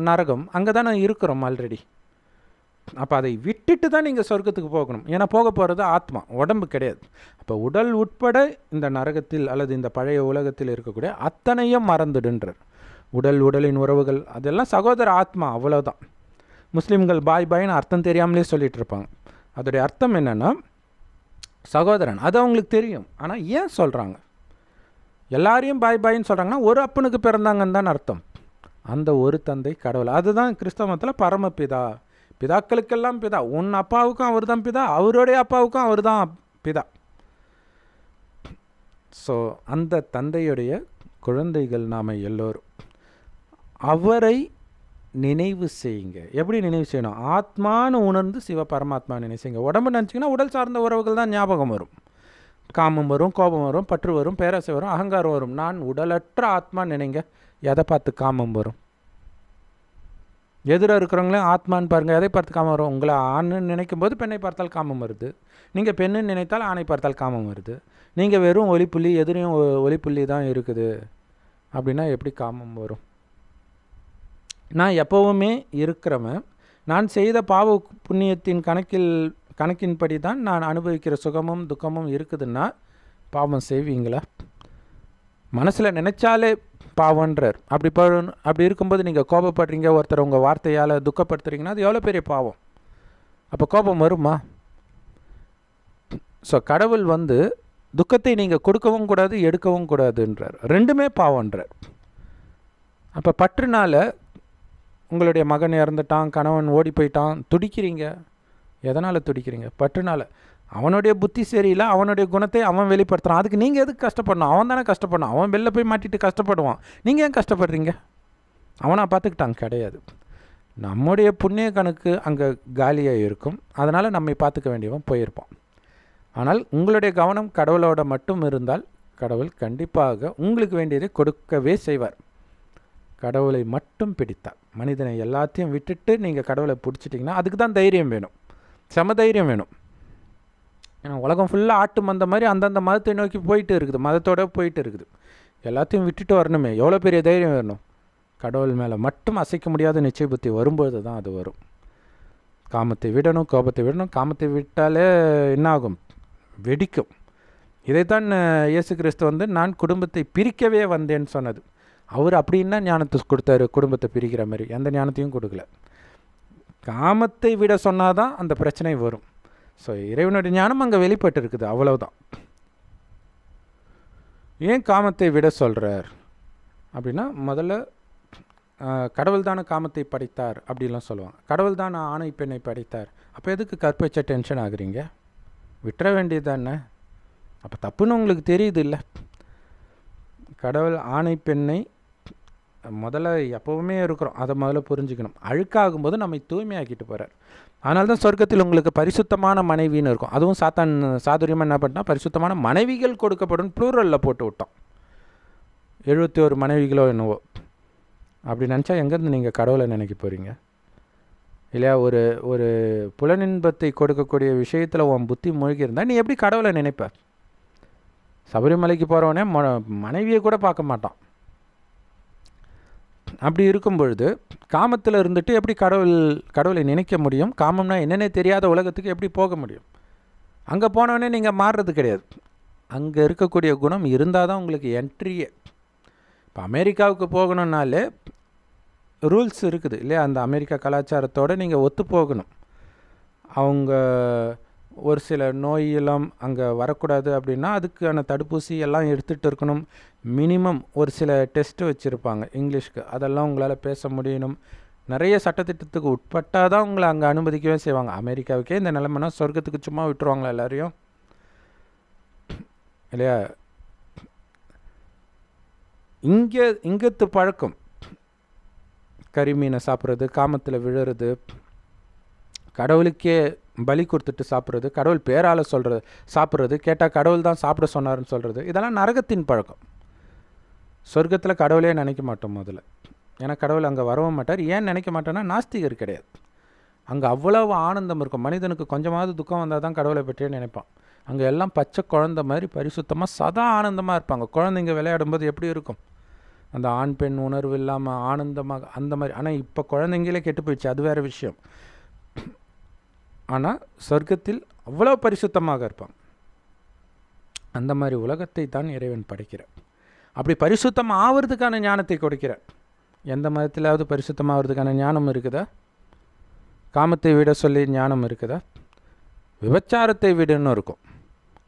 நரகம். அங்கே தான் நான் இருக்கிறோம் ஆல்ரெடி. அப்போ அதை விட்டுட்டு தான் நீங்கள் சொர்க்கத்துக்கு போகணும். ஏன்னா போக போகிறது ஆத்மா, உடம்பு கிடையாது. அப்போ உடல் உட்பட இந்த நரகத்தில் அல்லது இந்த பழைய உலகத்தில் இருக்கக்கூடிய அத்தனையும் மறந்துடுன்றார். உடலின் உறவுகள் அதெல்லாம் சகோதர ஆத்மா, அவ்வளோதான். முஸ்லீம்கள் பாய் பாய்னு அர்த்தம் தெரியாமலே சொல்லிகிட்டு இருப்பாங்க. அதோடைய அர்த்தம் என்னென்னா சகோதரன், அது அவங்களுக்கு தெரியும். ஆனால் ஏன் சொல்கிறாங்க? எல்லாரையும் பாய் பாயின்னு சொல்கிறாங்கன்னா ஒரு அப்பனுக்கு பிறந்தாங்கன்னு தான் அர்த்தம். அந்த ஒரு தந்தை கடவுள். அதுதான் கிறிஸ்தவ மதத்தில் பரமபிதா, பிதாக்களுக்கெல்லாம் பிதா. உன் அப்பாவுக்கும் அவர் தான் பிதா, அவருடைய அப்பாவுக்கும் அவர் தான் பிதா. ஸோ அந்த தந்தையுடைய குழந்தைகள் நாம் எல்லோரும். அவரை நினைவு செய்யுங்க. எப்படி நினைவு செய்யணும்? ஆத்மானு உணர்ந்து சிவ பரமாத்மா நினைவு செய்யுங்க. உடம்பு நினச்சிங்கன்னா உடல் சார்ந்த உறவுகள் தான் ஞாபகம் வரும். காமம் வரும், கோபம் வரும், பற்று வரும், பேராசை வரும், அகங்காரம் வரும். நான் உடலற்ற ஆத்மா நினைங்க. எதை பார்த்து காமம் வரும்? எதிராக இருக்கிறவங்களே ஆத்மான்னு பாருங்கள், எதை பார்த்து காமம் வரும்? உங்களை ஆண்னு நினைக்கும் போது பெண்ணை பார்த்தால் காமம் வருது. நீங்கள் பெண்ணுன்னு நினைத்தால் ஆணை பார்த்தால் காமம் வருது. நீங்கள் வெறும் ஒலிப்புள்ளி, எதிரையும் ஒலிப்புள்ளி தான் இருக்குது அப்படின்னா எப்படி காமம் வரும்? நான் எப்போவுமே இருக்கிறவன். நான் செய்த பாவ புண்ணியத்தின் கணக்கின்படி தான் நான் அனுபவிக்கிற சுகமும் துக்கமும் இருக்குதுன்னா பாவம் செய்வீங்களா? மனசில் நினச்சாலே பாவன்றார். அப்படி இருக்கும்போது நீங்கள் கோபப்படுறீங்க, ஒருத்தர் உங்கள் வார்த்தையால் துக்கப்படுத்துறீங்கன்னா அது எவ்வளோ பெரிய பாவம். அப்போ கோபம் வருமா? ஸோ கடவுள் துக்கத்தை நீங்கள் கொடுக்கவும் கூடாது, எடுக்கவும் கூடாதுன்றார். ரெண்டுமே பாவன்றார். அப்போ பற்றுனால உங்களுடைய மகன் இறந்துட்டான், கணவன் ஓடி போயிட்டான், துடிக்கிறீங்க. எதனால் துடிக்கிறீங்க? பற்றுனால. அவனுடைய புத்தி சரியில்லை, அவனுடைய குணத்தை அவன் வெளிப்படுத்துகிறான். அதுக்கு நீங்கள் எதுக்கு கஷ்டப்படணும்? அவன் தானே கஷ்டப்படணும். அவன் வெளில போய் மாட்டிட்டு கஷ்டப்படுவான். நீங்கள் ஏன் கஷ்டப்படுறீங்க? அவனாக பார்த்துக்கிட்டான் கிடையாது. நம்முடைய புண்ணிய கணக்கு அங்கே காலியாக இருக்கும். அதனால் நம்மை பார்த்துக்க வேண்டியவன் போயிருப்பான். ஆனால் உங்களுடைய கவனம் கடவுளோட மட்டும் இருந்தால் கடவுள் கண்டிப்பாக உங்களுக்கு வேண்டியதை கொடுக்கவே செய்வார். கடவுளை மட்டும் பிடித்தார். மனிதனை எல்லாத்தையும் விட்டுட்டு நீங்கள் கடவுளை பிடிச்சிட்டிங்கன்னா அதுக்கு தான் தைரியம் வேணும், செம தைரியம் வேணும். ஏன்னா உலகம் ஃபுல்லாக ஆட்டு மந்த மாதிரி அந்தந்த மதத்தை நோக்கி போயிட்டு இருக்குது, மதத்தோடு போயிட்டு இருக்குது. எல்லாத்தையும் விட்டுட்டு வரணுமே, எவ்வளோ பெரிய தைரியம் வேணும்? கடவுள் மேலே மட்டும் அசைக்க முடியாத நிச்சய புத்தி வரும்போது தான் அது வரும். காமத்தை விடணும், கோபத்தை விடணும். காமத்தை விட்டாலே என்ன ஆகும்? வெடிக்கும். இதைத்தான் இயேசு கிறிஸ்து நான் குடும்பத்தை பிரிக்கவே வந்தேன்னு சொன்னது. அவர் அப்படின்னா ஞானத்தை கொடுத்தாரு, குடும்பத்தை பிரிக்கிற மாதிரி. எந்த ஞானத்தையும் கொடுக்கல. காமத்தை விட சொன்னாதான் அந்த பிரச்சனை வரும். ஸோ இறைவனுடைய ஞானம் அங்கே வெளிப்பட்டு இருக்குது, அவ்வளவுதான். ஏன் காமத்தை விட சொல்கிறார் அப்படின்னா, முதல்ல கடவுள் தானே காமத்தை படைத்தார் அப்படின்லாம் சொல்லுவாங்க. கடவுள் தான் ஆணை பெண்ணை படைத்தார். அப்போ எதுக்கு கற்பச்ச டென்ஷன் ஆகுறீங்க? விட்டுற வேண்டியது தானே. அப்போ தப்புன்னு உங்களுக்கு தெரியுது இல்லை? கடவுள் ஆணை பெண்ணை முதல்ல எப்போவுமே இருக்கிறோம், அதை முதல்ல புரிஞ்சுக்கணும். அழுக்காகும்போது நம்மை தூய்மையாக்கிட்டு போகிறார். அதனால தான் சொர்க்கத்தில் உங்களுக்கு பரிசுத்தமான மனைவின்னு இருக்கும். அதுவும் சாதுரியமாக என்ன பண்ணால் பரிசுத்தமான மனைவிகள் கொடுக்கப்படும் ப்ளூரலில் போட்டு விட்டோம். 71 மனைவிகளோ என்னவோ. அப்படி நினச்சா எங்கேருந்து நீங்கள் கடவுளை நினைக்க போகிறீங்க இல்லையா? ஒரு புலனின்பத்தை கொடுக்கக்கூடிய விஷயத்தில் உன் புத்தி மூழ்கி இருந்தால் நீ எப்படி கடவுளை நினைப்ப? சபரிமலைக்கு போகிறவனே மனைவியை கூட பார்க்க மாட்டான். அப்படி இருக்கும் பொழுது காமத்தில் இருந்துட்டு எப்படி கடவுளை நினைக்க முடியும்? காமம்னா என்னென்ன தெரியாத உலகத்துக்கு எப்படி போக முடியும்? அங்கே போனோடனே நீங்கள் மாறுறது கிடையாது. அங்கே இருக்கக்கூடிய குணம் இருந்தால் தான் உங்களுக்கு என்ட்ரியே. இப்போ அமெரிக்காவுக்கு போகணுன்னாலே ரூல்ஸ் இருக்குது இல்லையா? அந்த அமெரிக்கா கலாச்சாரத்தோடு நீங்கள் ஒத்து போகணும். அவங்க ஒரு சில நோயெல்லாம் அங்கே வரக்கூடாது அப்படின்னா அதுக்கான தடுப்பூசி எல்லாம் எடுத்துகிட்டு இருக்கணும். மினிமம் ஒரு சில டெஸ்ட்டு வச்சுருப்பாங்க இங்கிலீஷ்க்கு, அதெல்லாம் உங்களால் பேச முடியணும். நிறைய சட்டத்திட்டத்துக்கு உட்பட்டால் தான் உங்களை அங்கே அனுமதிக்கவே செய்வாங்க. அமெரிக்காவுக்கே இந்த நிலைமைனா சொர்க்கத்துக்கு சும்மா விட்டுருவாங்களா எல்லாரையும் இல்லையா? இங்கத்து பழக்கம், கறிமீனை சாப்பிட்றது, காமத்தில் விழுறது, கடவுளுக்கே பலி கொடுத்துட்டு சாப்பிட்றது, கடவுள் பேரால் சொல்கிறது சாப்பிட்றது, கேட்டால் கடவுள் தான் சாப்பிட சொன்னார்னு சொல்கிறது, இதெல்லாம் நரகத்தின் பழக்கம். சொர்க்கத்தில் கடவுளே நினைக்க மாட்டோம் முதல்ல. ஏன்னா கடவுள் அங்கே வரவும் மாட்டார். ஏன் நினைக்க மாட்டோன்னா நாஸ்திகர் கிடையாது. அங்கே அவ்வளவு ஆனந்தம் இருக்கும். மனிதனுக்கு கொஞ்சமாவது துக்கம் வந்தால் தான் கடவுளை பற்றியே நினைப்பான். அங்கே எல்லாம் பச்சை குழந்தை மாதிரி பரிசுத்தமாக சதா ஆனந்தமாக இருப்பாங்க. குழந்தைங்க விளையாடும்போது எப்படி இருக்கும்? அந்த ஆண் பெண் உணர்வு இல்லாமல் ஆனந்தமாக அந்த மாதிரி. ஆனால் இப்போ குழந்தைங்களே கெட்டு போயிடுச்சு, அது வேறு விஷயம். ஆனால் சொர்க்கத்தில் அவ்வளோ பரிசுத்தமாக இருப்பாங்க. அந்த மாதிரி உலகத்தை தான் இறைவன் படைக்கிறார். அப்படி பரிசுத்தம் ஆகிறதுக்கான ஞானத்தை கொடுக்கிறார். எந்த மதத்திலாவது பரிசுத்தமாகிறதுக்கான ஞானம் இருக்குதா? காமத்தை விட சொல்லி ஞானம் இருக்குதா? விபச்சாரத்தை விடுன்னு இருக்கும்,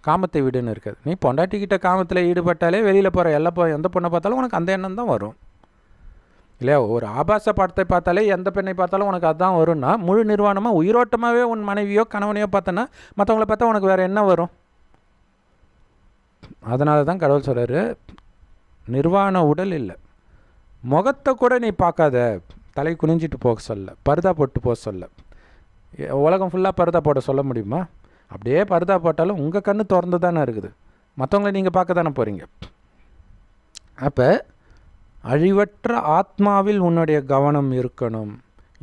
காமத்தை விடுன்னு இருக்காது. நீ பொண்டாட்டிக்கிட்ட காமத்தில் ஈடுபட்டாலே வெளியில் போகிற எந்த பொண்ணை பார்த்தாலும் உனக்கு அந்த எண்ணம் தான் வரும் இல்லையா? ஒரு ஆபாச படத்தை பார்த்தாலே எந்த பெண்ணை பார்த்தாலும் உனக்கு அதுதான் வரும்னா, முழு நிர்வாணமாக உயிரோட்டமாகவே உன் மனைவியோ கணவனையோ பார்த்தோன்னா மற்றவங்கள பார்த்தா உனக்கு வேறு என்ன வரும்? அதனால தான் கடவுள் சொல்கிறாரு, நிர்வாண உடல் இல்லை, முகத்தை கூட நீ பார்க்காத, தலை குனிஞ்சிட்டு போக சொல்ல, பர்தா போட்டு போக சொல்ல. உலகம் ஃபுல்லாக பர்தா போட சொல்ல முடியுமா? அப்படியே பர்தா போட்டாலும் உங்கள் கண்ணு திறந்து தானே இருக்குது, மற்றவங்கள நீங்கள் பார்க்க தானே போகிறீங்க. அப்போ அழிவற்ற ஆத்மாவில் உன்னுடைய கவனம் இருக்கணும்.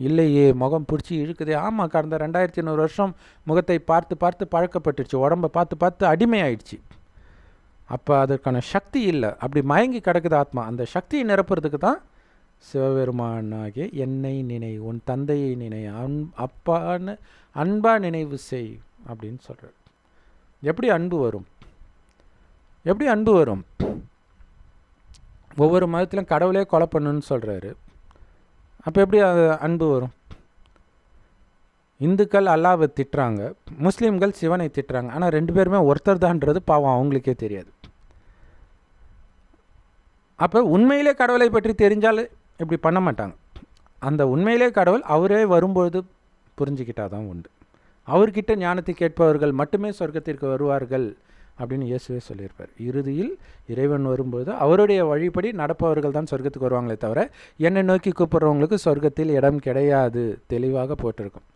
இல்லையே முகம் பிடிச்சி இழுக்குதே. ஆமாம், கடந்த 2500 வருஷம் முகத்தை பார்த்து பார்த்து பழக்கப்பட்டுருச்சு, உடம்பை பார்த்து பார்த்து அடிமையாயிடுச்சு. அப்போ அதற்கான சக்தி இல்லை, அப்படி மயங்கி கிடக்குது ஆத்மா. அந்த சக்தியை நிரப்புறதுக்கு தான் சிவபெருமானாகிய என்னை நினை, உன் தந்தையை நினை, அப்பான்னு அன்பாக நினைவு செய் அப்படின்னு சொல்கிறார். எப்படி அன்பு வரும்? எப்படி அன்பு வரும்? ஒவ்வொரு மதத்திலும் கடவுளே கொலை பண்ணுன்னு சொல்கிறாரு. அப்போ எப்படி அன்பு வரும்? இந்துக்கள் அல்லாவை திட்டுறாங்க, முஸ்லீம்கள் சிவனை திட்டுறாங்க. ஆனால் 2 பேருமே ஒருத்தர் தான்ன்றது பாவம் அவங்களுக்கே தெரியாது. அப்போ உண்மையிலே கடவுளை பற்றி தெரிஞ்சால் இப்படி பண்ண மாட்டாங்க. அந்த உண்மையிலே கடவுள் அவரே வரும்பொழுது புரிஞ்சுக்கிட்டால் தான் உண்டு. அவர்கிட்ட ஞானத்தை கேட்பவர்கள் மட்டுமே சொர்க்கத்திற்கு வருவார்கள் அப்படின்னு இயேசுவே சொல்லியிருப்பார். இறுதியில் இறைவன் வரும்போது அவருடைய வழிபடி நடப்பவர்கள் தான் சொர்க்கத்துக்கு வருவாங்களே தவிர என்னை நோக்கி கூப்பிட்றவங்களுக்கு சொர்க்கத்தில் இடம் கிடையாது, தெளிவாக போட்டிருக்கும்.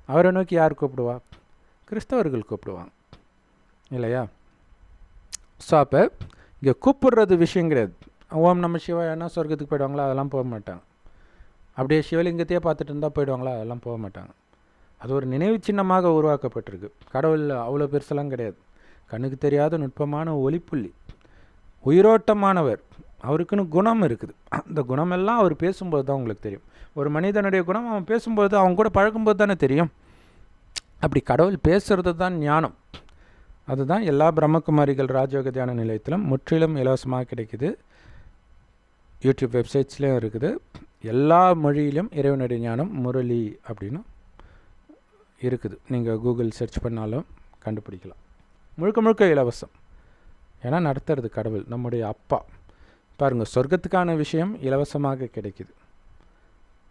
அவரை நோக்கி யார் கூப்பிடுவா? கிறிஸ்தவர்கள் கூப்பிடுவாங்க இல்லையா? ஸோ அப்போ இங்கே கூப்பிடுறது விஷயம் கிடையாது. ஓம் நம்ம சிவாயன்னா சொர்க்கத்துக்கு போயிடுவாங்களா? அதெல்லாம் போக மாட்டாங்க. அப்படியே சிவலிங்கத்தையே பார்த்துட்டு இருந்தால் போயிடுவாங்களா? அதெல்லாம் போக மாட்டாங்க. அது ஒரு நினைவு சின்னமாக உருவாக்கப்பட்டிருக்கு. கடவுள் அவ்வளோ பெருசெல்லாம் கிடையாது. கண்ணுக்கு தெரியாத நுட்பமான ஒளிப்புள்ளி, உயிரோட்டமானவர். அவருக்குன்னு குணம் இருக்குது. அந்த குணமெல்லாம் அவர் பேசும்போது தான் உங்களுக்கு தெரியும். ஒரு மனிதனுடைய குணம் அவன் பேசும்போது, அவன் கூட பழகும்போது தானே தெரியும். அப்படி கடவுள் பேசுகிறது தான் ஞானம். அதுதான் எல்லா பிரம்மகுமாரிகள் ராஜயோக தியான நிலையத்திலும் முற்றிலும் இலவசமாக கிடைக்குது. யூடியூப் வெப்சைட்ஸ்லேயும் இருக்குது. எல்லா மொழியிலும் இறைவனுடைய ஞானம் முரளி அப்படின்னு இருக்குது. நீங்கள் கூகுள் சர்ச் பண்ணாலும் கண்டுபிடிக்கலாம். முழுக்க முழுக்க இலவசம். ஏன்னா நடத்துறது கடவுள், நம்முடைய அப்பா. பாருங்கள், சொர்க்கத்துக்கான விஷயம் இலவசமாக கிடைக்குது.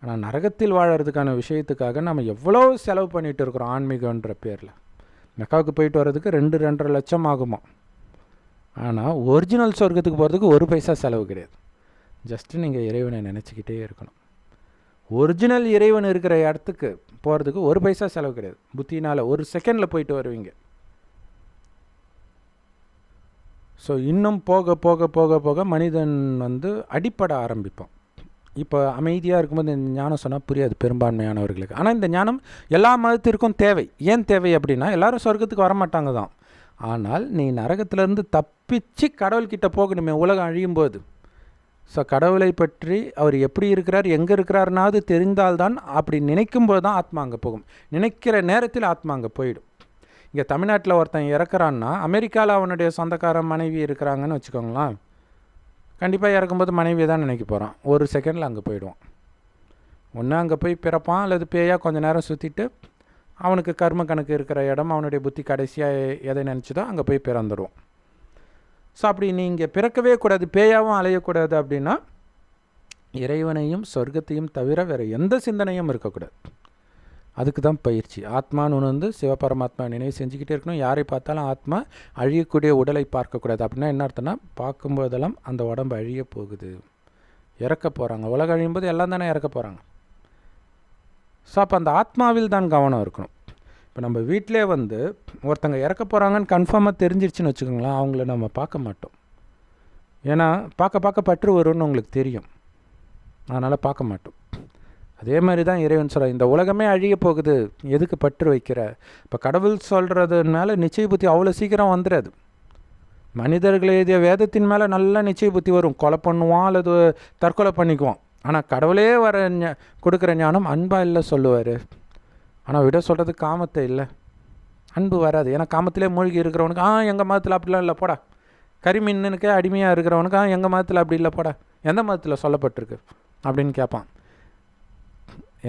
ஆனால் நரகத்தில் வாழறதுக்கான விஷயத்துக்காக நம்ம எவ்வளோ செலவு பண்ணிகிட்டு இருக்கிறோம் ஆன்மீகன்ற பேரில். மெக்காவுக்கு போயிட்டு வர்றதுக்கு 2-2.5 லட்சம் ஆகுமா. ஆனால் ஒரிஜினல் சொர்க்கத்துக்கு போகிறதுக்கு 1 பைசா செலவு கிடையாது. ஜஸ்ட்டு நீங்கள் இறைவனை நினச்சிக்கிட்டே இருக்கணும். ஒரிஜினல் இறைவன் இருக்கிற இடத்துக்கு போகிறதுக்கு 1 பைசா செலவு கிடையாது. புத்தினால் 1 செகண்டில் போயிட்டு வருவீங்க. ஸோ இன்னும் போக போக போக போக மனிதன் அடிப்பட ஆரம்பிப்பான். இப்போ அமைதியாக இருக்கும்போது இந்த ஞானம் சொன்னால் புரியாது பெரும்பான்மையானவர்களுக்கு. ஆனால் இந்த ஞானம் எல்லா மதத்திற்கும் தேவை. ஏன் தேவை அப்படின்னா, எல்லோரும் சொர்க்கத்துக்கு வரமாட்டாங்க தான். ஆனால் நீ நரகத்திலேருந்து தப்பிச்சு கடவுள்கிட்ட போகணுமே உலகம் அழியும் போது. ஸோ கடவுளை பற்றி அவர் எப்படி இருக்கிறார், எங்கே இருக்கிறாருனாவது தெரிந்தால்தான். அப்படி நினைக்கும்போது தான் ஆத்மா அங்கே போகும். நினைக்கிற நேரத்தில் ஆத்மா அங்கே போயிடும். இங்கே தமிழ்நாட்டில் ஒருத்தன் இறக்குறான்னா, அமெரிக்காவில் அவனுடைய சொந்தக்கார மனைவி இருக்கிறாங்கன்னு வச்சுக்கோங்களேன். கண்டிப்பாக இறக்கும்போது மனைவியை தான் நினைக்க போகிறான். 1 செகண்டில் அங்கே போயிடுவான். ஒன்று அங்கே போய் பிறப்பான், அல்லது பேயாக கொஞ்சம் நேரம் சுற்றிட்டு அவனுக்கு கர்ம கணக்கு இருக்கிற இடம், அவனுடைய புத்தி கடைசியாக எதை நினச்சிதோ அங்கே போய் பிறந்துடுவான். ஸோ அப்படி நீங்கள் பிறக்கவே கூடாது, பேயாகவும் அலையக்கூடாது அப்படின்னா இறைவனையும் சொர்க்கத்தையும் தவிர வேறு எந்த சிந்தனையும் இருக்கக்கூடாது. அதுக்கு தான் பயிற்சி. ஆத்மான்னு சிவபரமாத்மா நினைவு செஞ்சுக்கிட்டே இருக்கணும். யாரை பார்த்தாலும் ஆத்மா அழியக்கூடிய உடலை பார்க்கக்கூடாது. அப்படின்னா என்ன அர்த்தம்னா, பார்க்கும்போதெல்லாம் அந்த உடம்பு அழிய போகுது, இறக்க போகிறாங்க. உலகம் அழியும் போது எல்லாம் தானே இறக்க போகிறாங்க. ஸோ அப்போ அந்த ஆத்மாவில் தான் கவனம் இருக்கணும். இப்போ நம்ம வீட்டிலே ஒருத்தங்க இறக்க போகிறாங்கன்னு கன்ஃபார்மாக தெரிஞ்சிருச்சுன்னு வச்சுக்கோங்களேன், அவங்கள நம்ம பார்க்க மாட்டோம். ஏன்னா பார்க்க பார்க்க பற்று வரும்னு உங்களுக்கு தெரியும், அதனால் பார்க்க மாட்டோம். அதே மாதிரி தான் இறைவன் சொல்கிறார், இந்த உலகமே அழிய போகுது, எதுக்கு பற்று வைக்கிற. இப்போ கடவுள் சொல்கிறதுனால நிச்சய புத்தி அவ்வளோ சீக்கிரம் வந்துடாது. மனிதர்கள் எழுதிய வேதத்தின் மேலே நல்ல நிச்சய புத்தி வரும். கொலை பண்ணுவான் அல்லது தற்கொலை பண்ணிக்குவான். ஆனால் கடவுளே கொடுக்குற ஞானம் அன்பாக இல்லை சொல்லுவார். ஆனால் விட சொல்கிறது காமத்தை இல்லை, அன்பு வராது. ஏன்னா காமத்திலே மூழ்கி இருக்கிறவனுக்கு எங்கள் மதத்தில் அப்படிலாம் இல்லை போடா. கரிமீனுக்கே அடிமையாக இருக்கிறவனுக்கு எங்கள் மதத்தில் அப்படி இல்லை போடா, எந்த மதத்தில் சொல்லப்பட்டிருக்கு அப்படின்னு கேட்பான்.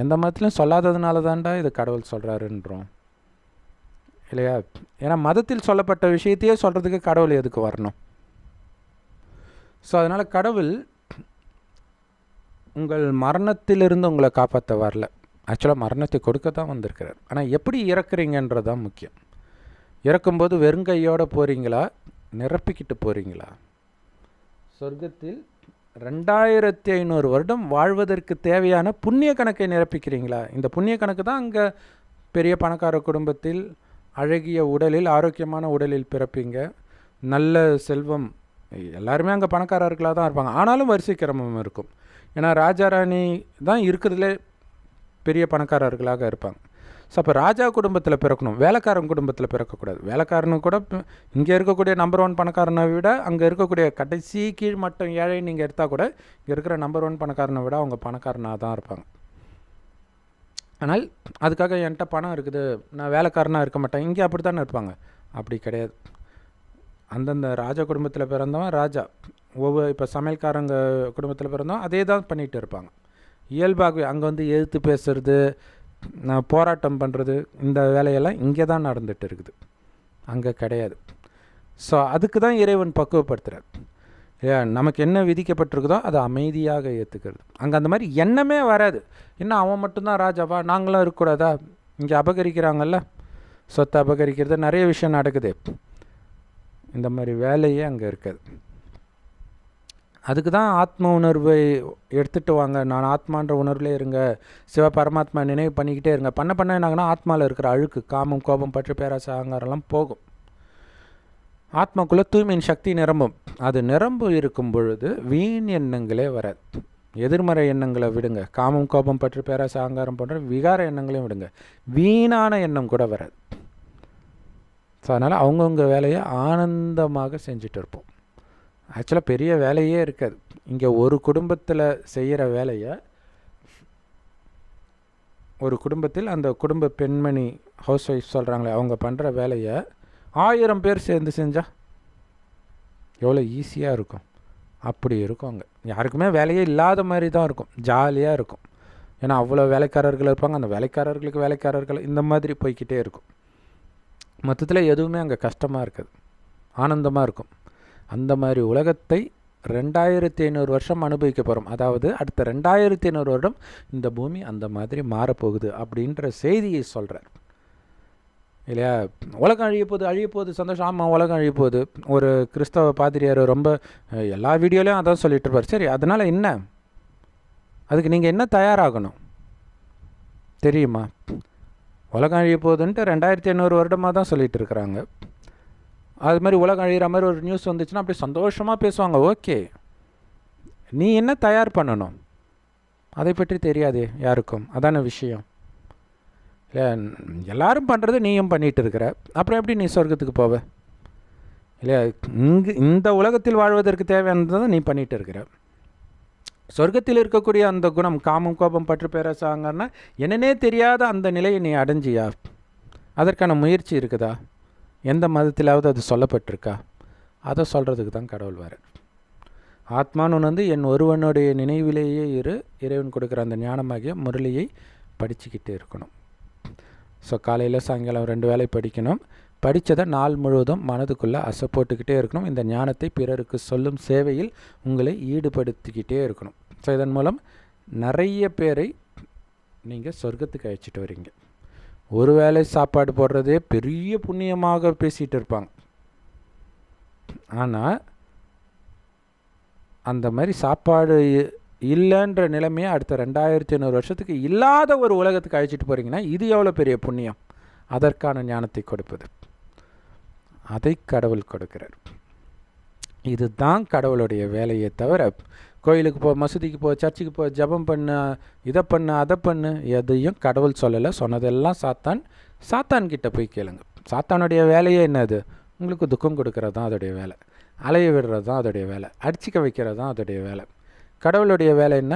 எந்த மதத்திலையும் சொல்லாததுனால தான்டா இது கடவுள் சொல்கிறாருன்றோம் இல்லையா? ஏன்னா மதத்தில் சொல்லப்பட்ட விஷயத்தையே சொல்கிறதுக்கு கடவுள் எதுக்கு வரணும்? ஸோ அதனால் கடவுள் உங்கள் மரணத்திலிருந்து உங்களை காப்பாற்ற வரல. ஆக்சுவலாக மரணத்தை கொடுக்க தான் வந்திருக்கிறார். ஆனால் எப்படி இறக்குறீங்கன்றது தான் முக்கியம். இறக்கும்போது வெறுங்கையோடு போகிறீங்களா, நிரப்பிக்கிட்டு போகிறீங்களா? சொர்க்கத்தில் 2500 வருடம் வாழ்வதற்கு தேவையான புண்ணிய கணக்கை நிரப்பிக்கிறீங்களா? இந்த புண்ணிய கணக்கு தான் அங்கே பெரிய பணக்கார குடும்பத்தில் அழகிய உடலில் ஆரோக்கியமான உடலில் பிறப்பீங்க. நல்ல செல்வம், எல்லாருமே அங்கே பணக்காரர்களாக தான் இருப்பாங்க. ஆனாலும் வரிசை கிரமம் இருக்கும். ஏன்னா ராஜா ராணி தான் இருக்கிறதுலே பெரிய பணக்காரர்களாக இருப்பாங்க. ஸோ அப்போ ராஜா குடும்பத்தில் பிறக்கணும், வேலைக்காரன் குடும்பத்தில் பிறக்கக்கூடாது. வேலைக்காரனு கூட இங்கே இருக்கக்கூடிய நம்பர் 1 பணக்காரனை விட அங்கே இருக்கக்கூடிய கடைசி கீழ் மட்டம் ஏழை நீங்கள் எடுத்தால் கூட இங்கே இருக்கிற நம்பர் 1 பணக்காரனை விட அவங்க பணக்காரனாக தான் இருப்பாங்க. ஆனால் அதுக்காக என்கிட்ட பணம் இருக்குது, நான் வேலைக்காரனாக இருக்க மாட்டேன், இங்கே அப்படி தானே இருப்பாங்க. அப்படி கிடையாது. அந்தந்த ராஜா குடும்பத்தில் பிறந்தவன் ராஜா, இப்போ சமையல்காரங்க குடும்பத்தில் பிறந்தவன் அதே தான் பண்ணிகிட்டு இருப்பாங்க. இயல்பாகவே அங்கே எதிர்த்து பேசுறது, போராட்டம் பண்ணுறது, இந்த வேலையெல்லாம் இங்கே தான் நடந்துகிட்டு இருக்குது, அங்கே கிடையாது. ஸோ அதுக்கு தான் இறைவன் பக்குவப்படுத்துகிறார். நமக்கு என்ன விதிக்கப்பட்டிருக்குதோ அதை அமைதியாக ஏற்றுக்கிறது. அங்கே அந்த மாதிரி எண்ணமே வராது. இன்னும் அவன் மட்டும்தான் ராஜாவா, நாங்களும் இருக்கக்கூடாதா? இங்கே அபகரிக்கிறாங்கல்ல, சொத்தை அபகரிக்கிறது, நிறைய விஷயம் நடக்குது. இந்த மாதிரி வேலையே அங்கே இருக்காது. அதுக்கு தான் ஆத்ம உணர்வை எடுத்துகிட்டு வாங்க, நான் ஆத்மான்ற உணர்விலே இருங்க, சிவ பரமாத்மா நினைவு பண்ணிக்கிட்டே இருங்க. பண்ண என்னாங்கன்னா ஆத்மாவில் இருக்கிற அழுக்கு, காமம், கோபம், பற்று, பேராசை, அகங்காரம்லாம் போகும். ஆத்மாக்குள்ளே தூய்மையின் சக்தி நிரம்பும். அது நிரம்பு இருக்கும் பொழுது வீண் எண்ணங்களே வராது. எதிர்மறை எண்ணங்களை விடுங்க, காமம், கோபம், பற்று, பேராசை, அகங்காரம் போன்ற விகார எண்ணங்களையும் விடுங்க, வீணான எண்ணம் கூட வராது. ஸோ அதனால் அவங்கவுங்க வேலையை ஆனந்தமாக செஞ்சுட்டு இருப்போம். ஆக்சுவலாக பெரிய வேலையே இருக்காது. இங்கே ஒரு குடும்பத்தில் செய்கிற வேலையை ஒரு குடும்பத்தில் அந்த குடும்ப பெண்மணி ஹவுஸ் ஒய்ஃப் சொல்கிறாங்களே, அவங்க பண்ணுற வேலையை 1000 பேர் சேர்ந்து செஞ்சால் எவ்வளோ ஈஸியாக இருக்கும். அப்படி இருக்கும். அங்கே யாருக்குமே வேலையே இல்லாத மாதிரி தான் இருக்கும், ஜாலியாக இருக்கும். ஏன்னா அவ்வளோ வேலைக்காரர்கள் இருப்பாங்க, அந்த வேலைக்காரர்களுக்கு வேலைக்காரர்கள் இந்த மாதிரி போய்கிட்டே இருக்கும். மொத்தத்தில் எதுவுமே அங்கே கஷ்டமாக இருக்காது, ஆனந்தமாக இருக்கும். அந்த மாதிரி உலகத்தை 2500 வருஷம் அனுபவிக்க போகிறோம். அதாவது அடுத்த 2500 வருடம் இந்த பூமி அந்த மாதிரி மாறப்போகுது அப்படின்ற செய்தியை சொல்கிறார் இல்லையா. உலகம் அழிய போகுது சந்தோஷம். ஆமாம், உலகம் அழிய போகுது. ஒரு கிறிஸ்தவ பாதிரியார் ரொம்ப எல்லா வீடியோலையும் அதான் சொல்லிட்டு இருப்பார். சரி, அதனால் என்ன? அதுக்கு நீங்கள் என்ன தயாராகணும் தெரியுமா? உலகம் அழிய போகுதுன்ட்டு 2500 வருடமாக தான் சொல்லிகிட்டு இருக்கிறாங்க. அது மாதிரி உலகம் அழிகிற மாதிரி ஒரு நியூஸ் வந்துச்சுன்னா அப்படி சந்தோஷமாக பேசுவாங்க. ஓகே, நீ என்ன தயார் பண்ணணும் அதை பற்றி தெரியாதே யாருக்கும். அதான விஷயம். இல்லை, எல்லாரும் பண்ணுறது நீயும் பண்ணிகிட்டு இருக்கிற, அப்புறம் எப்படி நீ சொர்க்கத்துக்கு போவ? இல்லையா, இந்த உலகத்தில் வாழ்வதற்கு தேவையானதை நீ பண்ணிகிட்டு இருக்கிற. சொர்க்கத்தில் இருக்கக்கூடிய அந்த குணம், காமம் கோபம் பற்று பேரசாங்கன்னா என்னன்னே தெரியாத அந்த நிலையை நீ அடைஞ்சியா? அதற்கான முயற்சி இருக்குதா? எந்த மதத்திலாவது அது சொல்லப்பட்டிருக்கா? அதை சொல்கிறதுக்கு தான் கடவுள் வர. ஆத்மான்னு என் ஒருவனுடைய நினைவிலேயே இறைவன் கொடுக்குற அந்த ஞானமாகிய முரளியை படிச்சுக்கிட்டே இருக்கணும். ஸோ காலையில் சாயங்காலம் 2 வேளை படிக்கணும். படித்ததை நாள் முழுவதும் மனதுக்குள்ளே போட்டுக்கிட்டே இருக்கணும். இந்த ஞானத்தை பிறருக்கு சொல்லும் சேவையில் உங்களை ஈடுபடுத்திக்கிட்டே இருக்கணும். ஸோ இதன் மூலம் நிறைய பேரை நீங்கள் சொர்க்கத்துக்கு அழைச்சிட்டு வரீங்க. ஒரு வேளை சாப்பாடு போடுறதே பெரிய புண்ணியமாக பேசிகிட்டு இருப்பாங்க. ஆனால் அந்த மாதிரி சாப்பாடு இல்லைன்ற நிலைமையை அடுத்த 2500 வருஷத்துக்கு இல்லாத ஒரு உலகத்துக்கு அழைச்சிட்டு போகிறீங்கன்னா இது எவ்வளோ பெரிய புண்ணியம். அதற்கான ஞானத்தை கொடுப்பது, அதை கடவுள் கொடுக்கிறார். இதுதான் கடவுளுடைய வேலையை தவிர கோயிலுக்கு போ, மசூதிக்கு போ, சர்ச்சுக்கு போ, ஜபம் பண்ணு, இதை பண்ணு, அதை பண்ணு, எதையும் கடவுள் சொல்லலை. சொன்னதெல்லாம் சாத்தான் கிட்ட போய் கேளுங்க. சாத்தானுடைய வேலையே என்னது? உங்களுக்கு துக்கம் கொடுக்கறது தான் அதோடைய வேலை, அலைய விடுறது தான் அதோடைய வேலை, அடிச்சிக்க வைக்கிறது தான் அதோடைய வேலை. கடவுளுடைய வேலை என்ன?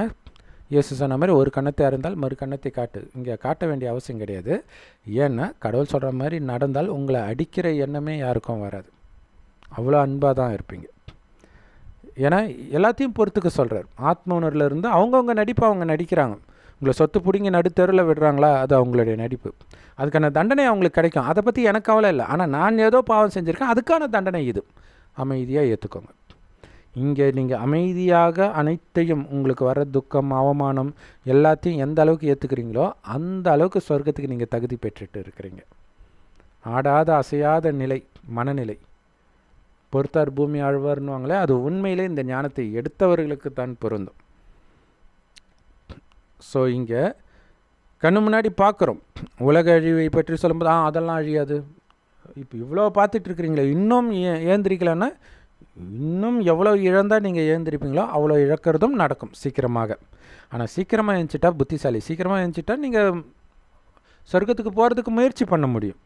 இயேசு சொன்ன மாதிரி ஒரு கண்ணத்தை அறிந்தால் மறு கண்ணத்தை காட்டு. இங்கே காட்ட வேண்டிய அவசியம் கிடையாது. ஏன்னா கடவுள் சொல்கிற மாதிரி நடந்தால் உங்களை அடிக்கிற எண்ணமே யாருக்கும் வராது. அவ்வளோ அன்பாக தான் இருப்பீங்க. ஏன்னா எல்லாத்தையும் பொறுத்துக்க சொல்கிறார். ஆத்ம உணர்வுலேருந்து அவங்கவுங்க நடிப்பு அவங்க நடிக்கிறாங்க. உங்களை சொத்து பிடிங்கி நடுத்தெருவில் விடுறாங்களா, அது அவங்களுடைய நடிப்பு. அதுக்கான தண்டனை அவங்களுக்கு கிடைக்கும். அதை பற்றி எனக்கு கவலை இல்லை. ஆனால் நான் ஏதோ பாவம் செஞ்சுருக்கேன், அதுக்கான தண்டனை இது. அமைதியாக ஏற்றுக்கோங்க. இங்கே நீங்கள் அமைதியாக அனைத்தையும் உங்களுக்கு வர துக்கம், அவமானம் எல்லாத்தையும் எந்த அளவுக்கு ஏற்றுக்கிறீங்களோ அந்த அளவுக்கு சொர்க்கத்துக்கு நீங்கள் தகுதி பெற்றுட்டு இருக்கிறீங்க. ஆடாத அசையாத நிலை, மனநிலை. பொறுத்தார் பூமி ஆழ்வார்னுவாங்களே, அது உண்மையிலே இந்த ஞானத்தை எடுத்தவர்களுக்கு தான் பொருந்தும். ஸோ இங்கே கண்ணு முன்னாடி பார்க்குறோம் உலக அழிவை பற்றி சொல்லும்போது அதெல்லாம் அழியாது. இப்போ இவ்வளோ பார்த்துட்ருக்குறீங்களே, இன்னும் ஏந்திரிக்கலைன்னா இன்னும் எவ்வளோ இழந்தால் நீங்கள் ஏந்திரிப்பீங்களோ அவ்வளோ இழக்கிறதும் நடக்கும் சீக்கிரமாக. ஆனால் சீக்கிரமாக எழுந்துச்சிட்டா புத்திசாலி. சீக்கிரமாக எழுந்துச்சிட்டா நீங்கள் சொர்க்கத்துக்கு போகிறதுக்கு முயற்சி பண்ண முடியும்.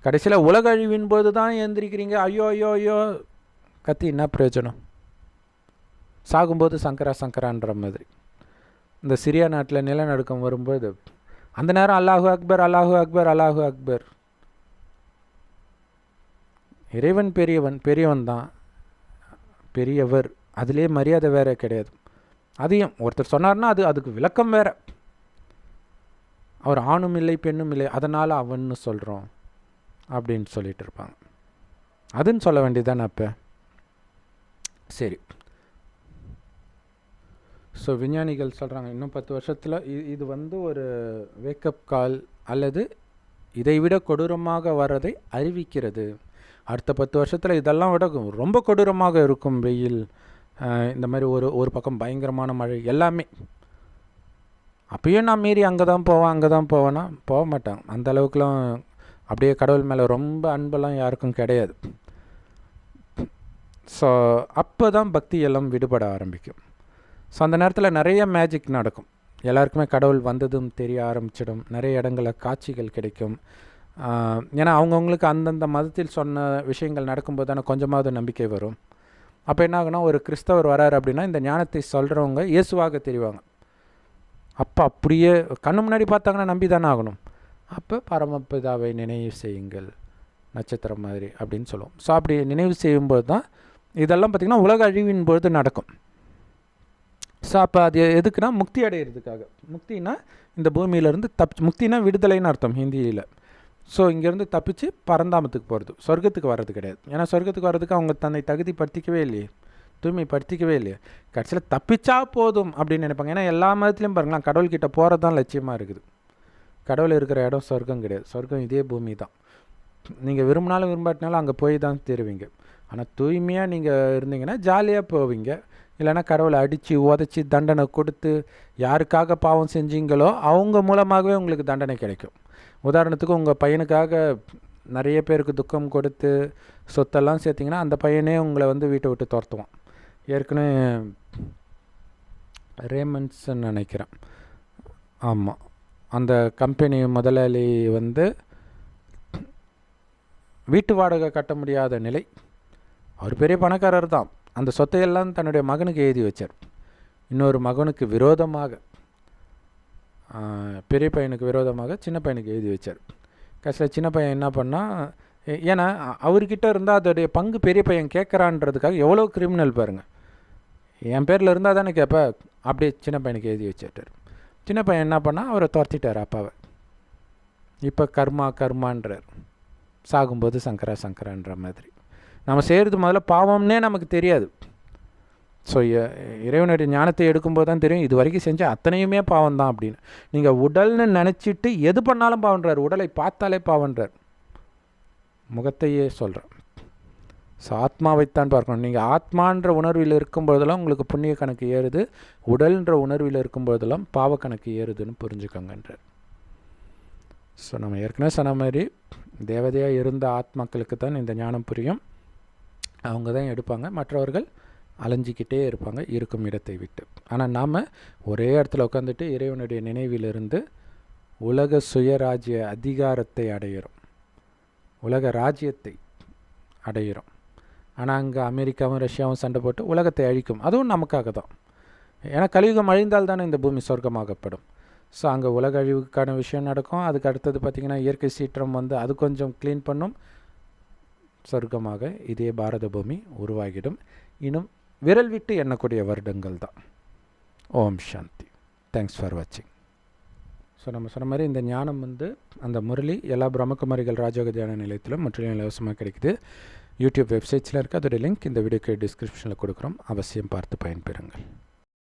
கடைசியில் உலக அழிவின் போது தான் ஏந்திரிக்கிறீங்க. ஐயோ ஐயோ ஐயோ கத்தி என்ன பிரயோஜனம்? சாகும்போது சங்கரா சங்கரான்ற மாதிரி. இந்த சிரியா நாட்டில் நிலநடுக்கம் வரும்போது அந்த நேரம் அல்லாஹு அக்பர், அல்லாஹு அக்பர், அல்லாஹு அக்பர். இறைவன் பெரியவன் தான், பெரியவர். அதிலே மரியாதை வேறு கிடையாது. அதையும் ஒருத்தர் சொன்னார்னா அதுக்கு விளக்கம் வேறு. அவர் ஆணும் இல்லை பெண்ணும் இல்லை, அதனால் அவன்னு சொல்கிறோம் அப்படின்னு சொல்லிட்டு இருப்பாங்க. அதுன்னு சொல்ல வேண்டியதானே அப்போ? சரி. ஸோ விஞ்ஞானிகள் சொல்கிறாங்க இன்னும் 10 வருஷத்தில் இது ஒரு வேக்கப் கால் அல்லது இதைவிட கொடூரமாக வர்றதை அறிவிக்கிறது. அடுத்த 10 வருஷத்தில் இதெல்லாம் விட ரொம்ப கொடூரமாக இருக்கும். வெயில், இந்த மாதிரி ஒரு பக்கம் பயங்கரமான மழை, எல்லாமே. அப்பயும் நான் மீறி அங்கே தான் போவேன்னா போக மாட்டாங்க. அந்த அளவுக்குலாம் அப்படியே கடவுள் மேலே ரொம்ப அன்பெல்லாம் யாருக்கும் கிடையாது. ஸோ அப்போ தான் பக்தி எல்லாம் விடுபட ஆரம்பிக்கும். ஸோ அந்த நேரத்தில் நிறைய மேஜிக் நடக்கும். எல்லாருக்குமே கடவுள் வந்ததும் தெரிய ஆரம்பிச்சிடும். நிறைய இடங்களில் காட்சிகள் கிடைக்கும். ஏன்னா அவங்கவுங்களுக்கு அந்தந்த மதத்தில் சொன்ன விஷயங்கள் நடக்கும்போது தானே கொஞ்சமாவது நம்பிக்கை வரும். அப்போ என்ன ஆகுனா, ஒரு கிறிஸ்தவர் வராரு அப்படின்னா இந்த ஞானத்தை சொல்கிறவங்க இயேசுவாக தெரிவாங்க. அப்போ அப்படியே கண்ணு முன்னாடி பார்த்தாங்கன்னா நம்பி தானே ஆகணும். அப்போ பரமபிதாவை நினைவு செய்யுங்கள் நட்சத்திரம் மாதிரி அப்படின்னு சொல்லுவோம். ஸோ அப்படி நினைவு செய்யும்போது தான் இதெல்லாம் பார்த்திங்கன்னா உலக அழிவின் பொழுது நடக்கும். ஸோ அப்போ அது எதுக்குன்னா முக்தி அடைகிறதுக்காக. முக்தினா இந்த பூமியிலேருந்து முக்தினா விடுதலைன்னு அர்த்தம் ஹிந்தியில். ஸோ இங்கேருந்து தப்பிச்சு பரந்தாமத்துக்கு போகிறது, சொர்க்கத்துக்கு வர்றது கிடையாது. ஏன்னா சொர்க்கத்துக்கு வர்றதுக்கு அவங்க தன்னை தகுதிப்படுத்திக்கவே இல்லையே, தூய்மைப்படுத்திக்கவே இல்லையே. கடைசியில் தப்பிச்சா போதும் அப்படின்னு நினைப்பாங்க. ஏன்னா எல்லா மதத்துலேயும் பாருங்களேன் கடவுள்கிட்ட போகிறது தான் லட்சியமாக இருக்குது. கடவுள் இருக்கிற இடம் சொர்க்கம் கிடையாது. சொர்க்கம் இதே பூமி தான். நீங்கள் விரும்பினாலும் விரும்பாட்டினாலும் அங்கே போய் தான் தருவீங்க. ஆனால் தூய்மையாக நீங்கள் இருந்தீங்கன்னா ஜாலியாக போவீங்க. இல்லைனா கடவுளை அடித்து உதச்சி தண்டனை கொடுத்து யாருக்காக பாவம் செஞ்சீங்களோ அவங்க மூலமாகவே உங்களுக்கு தண்டனை கிடைக்கும். உதாரணத்துக்கு உங்கள் பையனுக்காக நிறைய பேருக்கு துக்கம் கொடுத்து சொத்தெல்லாம் சேர்த்திங்கன்னா அந்த பையனே உங்களை வீட்டை விட்டு துரத்துவான். ஏற்கனவே ரேமண்ட்ஸ்ன்னு நினைக்கிறேன், ஆமாம், அந்த கம்பெனி முதலாளி வீட்டு வாடகை கட்ட முடியாத நிலை. அவர் பெரிய பணக்காரர் தான். அந்த சொத்தையெல்லாம் தன்னுடைய மகனுக்கு எழுதி வச்சார். இன்னொரு மகனுக்கு விரோதமாக, பெரிய பையனுக்கு விரோதமாக சின்ன பையனுக்கு எழுதி வச்சார். கடைசியில் சின்ன பையன் என்ன பண்ணால், ஏன்னா அவர்கிட்ட இருந்தால் அதோடைய பங்கு பெரிய பையன் கேட்குறான்றதுக்காக எவ்வளோ கிரிமினல் பாருங்கள். என் பேரில் இருந்தால் தானே கேட்ப, அப்படியே சின்ன பையனுக்கு எழுதி வச்சுட்டார். சின்ன பையன் என்ன பண்ணால் அவரை துரத்திட்டார் அப்பாவை. இப்போ கர்மான்றார், சாகும்போது சங்கரா சங்கரான்ற மாதிரி. நம்ம செய்கிறது முதல்ல பாவம்னே நமக்கு தெரியாது. ஸோ இறைவனுடைய ஞானத்தை எடுக்கும்போது தான் தெரியும் இது வரைக்கும் செஞ்ச அத்தனையுமே பாவம் தான் அப்படின்னு. நீங்கள் உடல்னு நினச்சிட்டு எது பண்ணாலும் பாவன்றார். உடலை பார்த்தாலே பாவன்றார், முகத்தையே சொல்கிறேன். ஸோ ஆத்மாவைத்தான் பார்க்கணும். நீங்கள் ஆத்மான்ற உணர்வில் இருக்கும்போதெல்லாம் உங்களுக்கு புண்ணிய கணக்கு ஏறுது, உடல்ன்ற உணர்வில் இருக்கும்போதெல்லாம் பாவ கணக்கு ஏறுதுன்னு புரிஞ்சுக்கோங்கன்றார். ஸோ நம்ம ஏற்கனவே சொன்ன மாதிரி தேவதையாக இருந்த ஆத்மாக்களுக்கு தான் இந்த ஞானம் புரியும். அவங்க தான் எடுப்பாங்க, மற்றவர்கள் அலைஞ்சிக்கிட்டே இருப்பாங்க இருக்கும் இடத்தை விட்டு. ஆனால் நாம் ஒரே இடத்துல உட்காந்துட்டு இறைவனுடைய நினைவிலிருந்து உலக சுயராஜ்ய அதிகாரத்தை அடையிறோம், உலக ராஜ்யத்தை அடையிறோம். ஆனால் அங்கே அமெரிக்காவும் ரஷ்யாவும் சண்டை போட்டு உலகத்தை அழிக்கும். அதுவும் நமக்காக தான். ஏன்னா கலியுகம் அழிந்தால் தானே இந்த பூமி சொர்க்கமாகப்படும். ஸோ அங்கே உலக அழிவுக்கான விஷயம் நடக்கும். அதுக்கு அடுத்தது பார்த்திங்கன்னா இயற்கை சீற்றம் அது கொஞ்சம் க்ளீன் பண்ணும். சொர்க்கமாக இதே பாரத பூமி உருவாகிடும். இன்னும் விரல் விட்டு எண்ணக்கூடிய வருடங்கள் தான். ஓம் சாந்தி. தேங்க்ஸ் ஃபார் வாட்சிங். ஸோ நம்ம சொன்ன மாதிரி இந்த ஞானம் அந்த முரளி எல்லா பிரம்மகுமாரிகள் ராஜயோக தியான நிலையத்திலும் முற்றிலும் இலவசமாக கிடைக்குது. யூடியூப் வெப்சைட்ஸில் இருக்குது. அதோடைய லிங்க் இந்த வீடியோக்கு டிஸ்கிரிப்ஷனில் கொடுக்குறோம். அவசியம் பார்த்து பயன்பெறுங்கள்.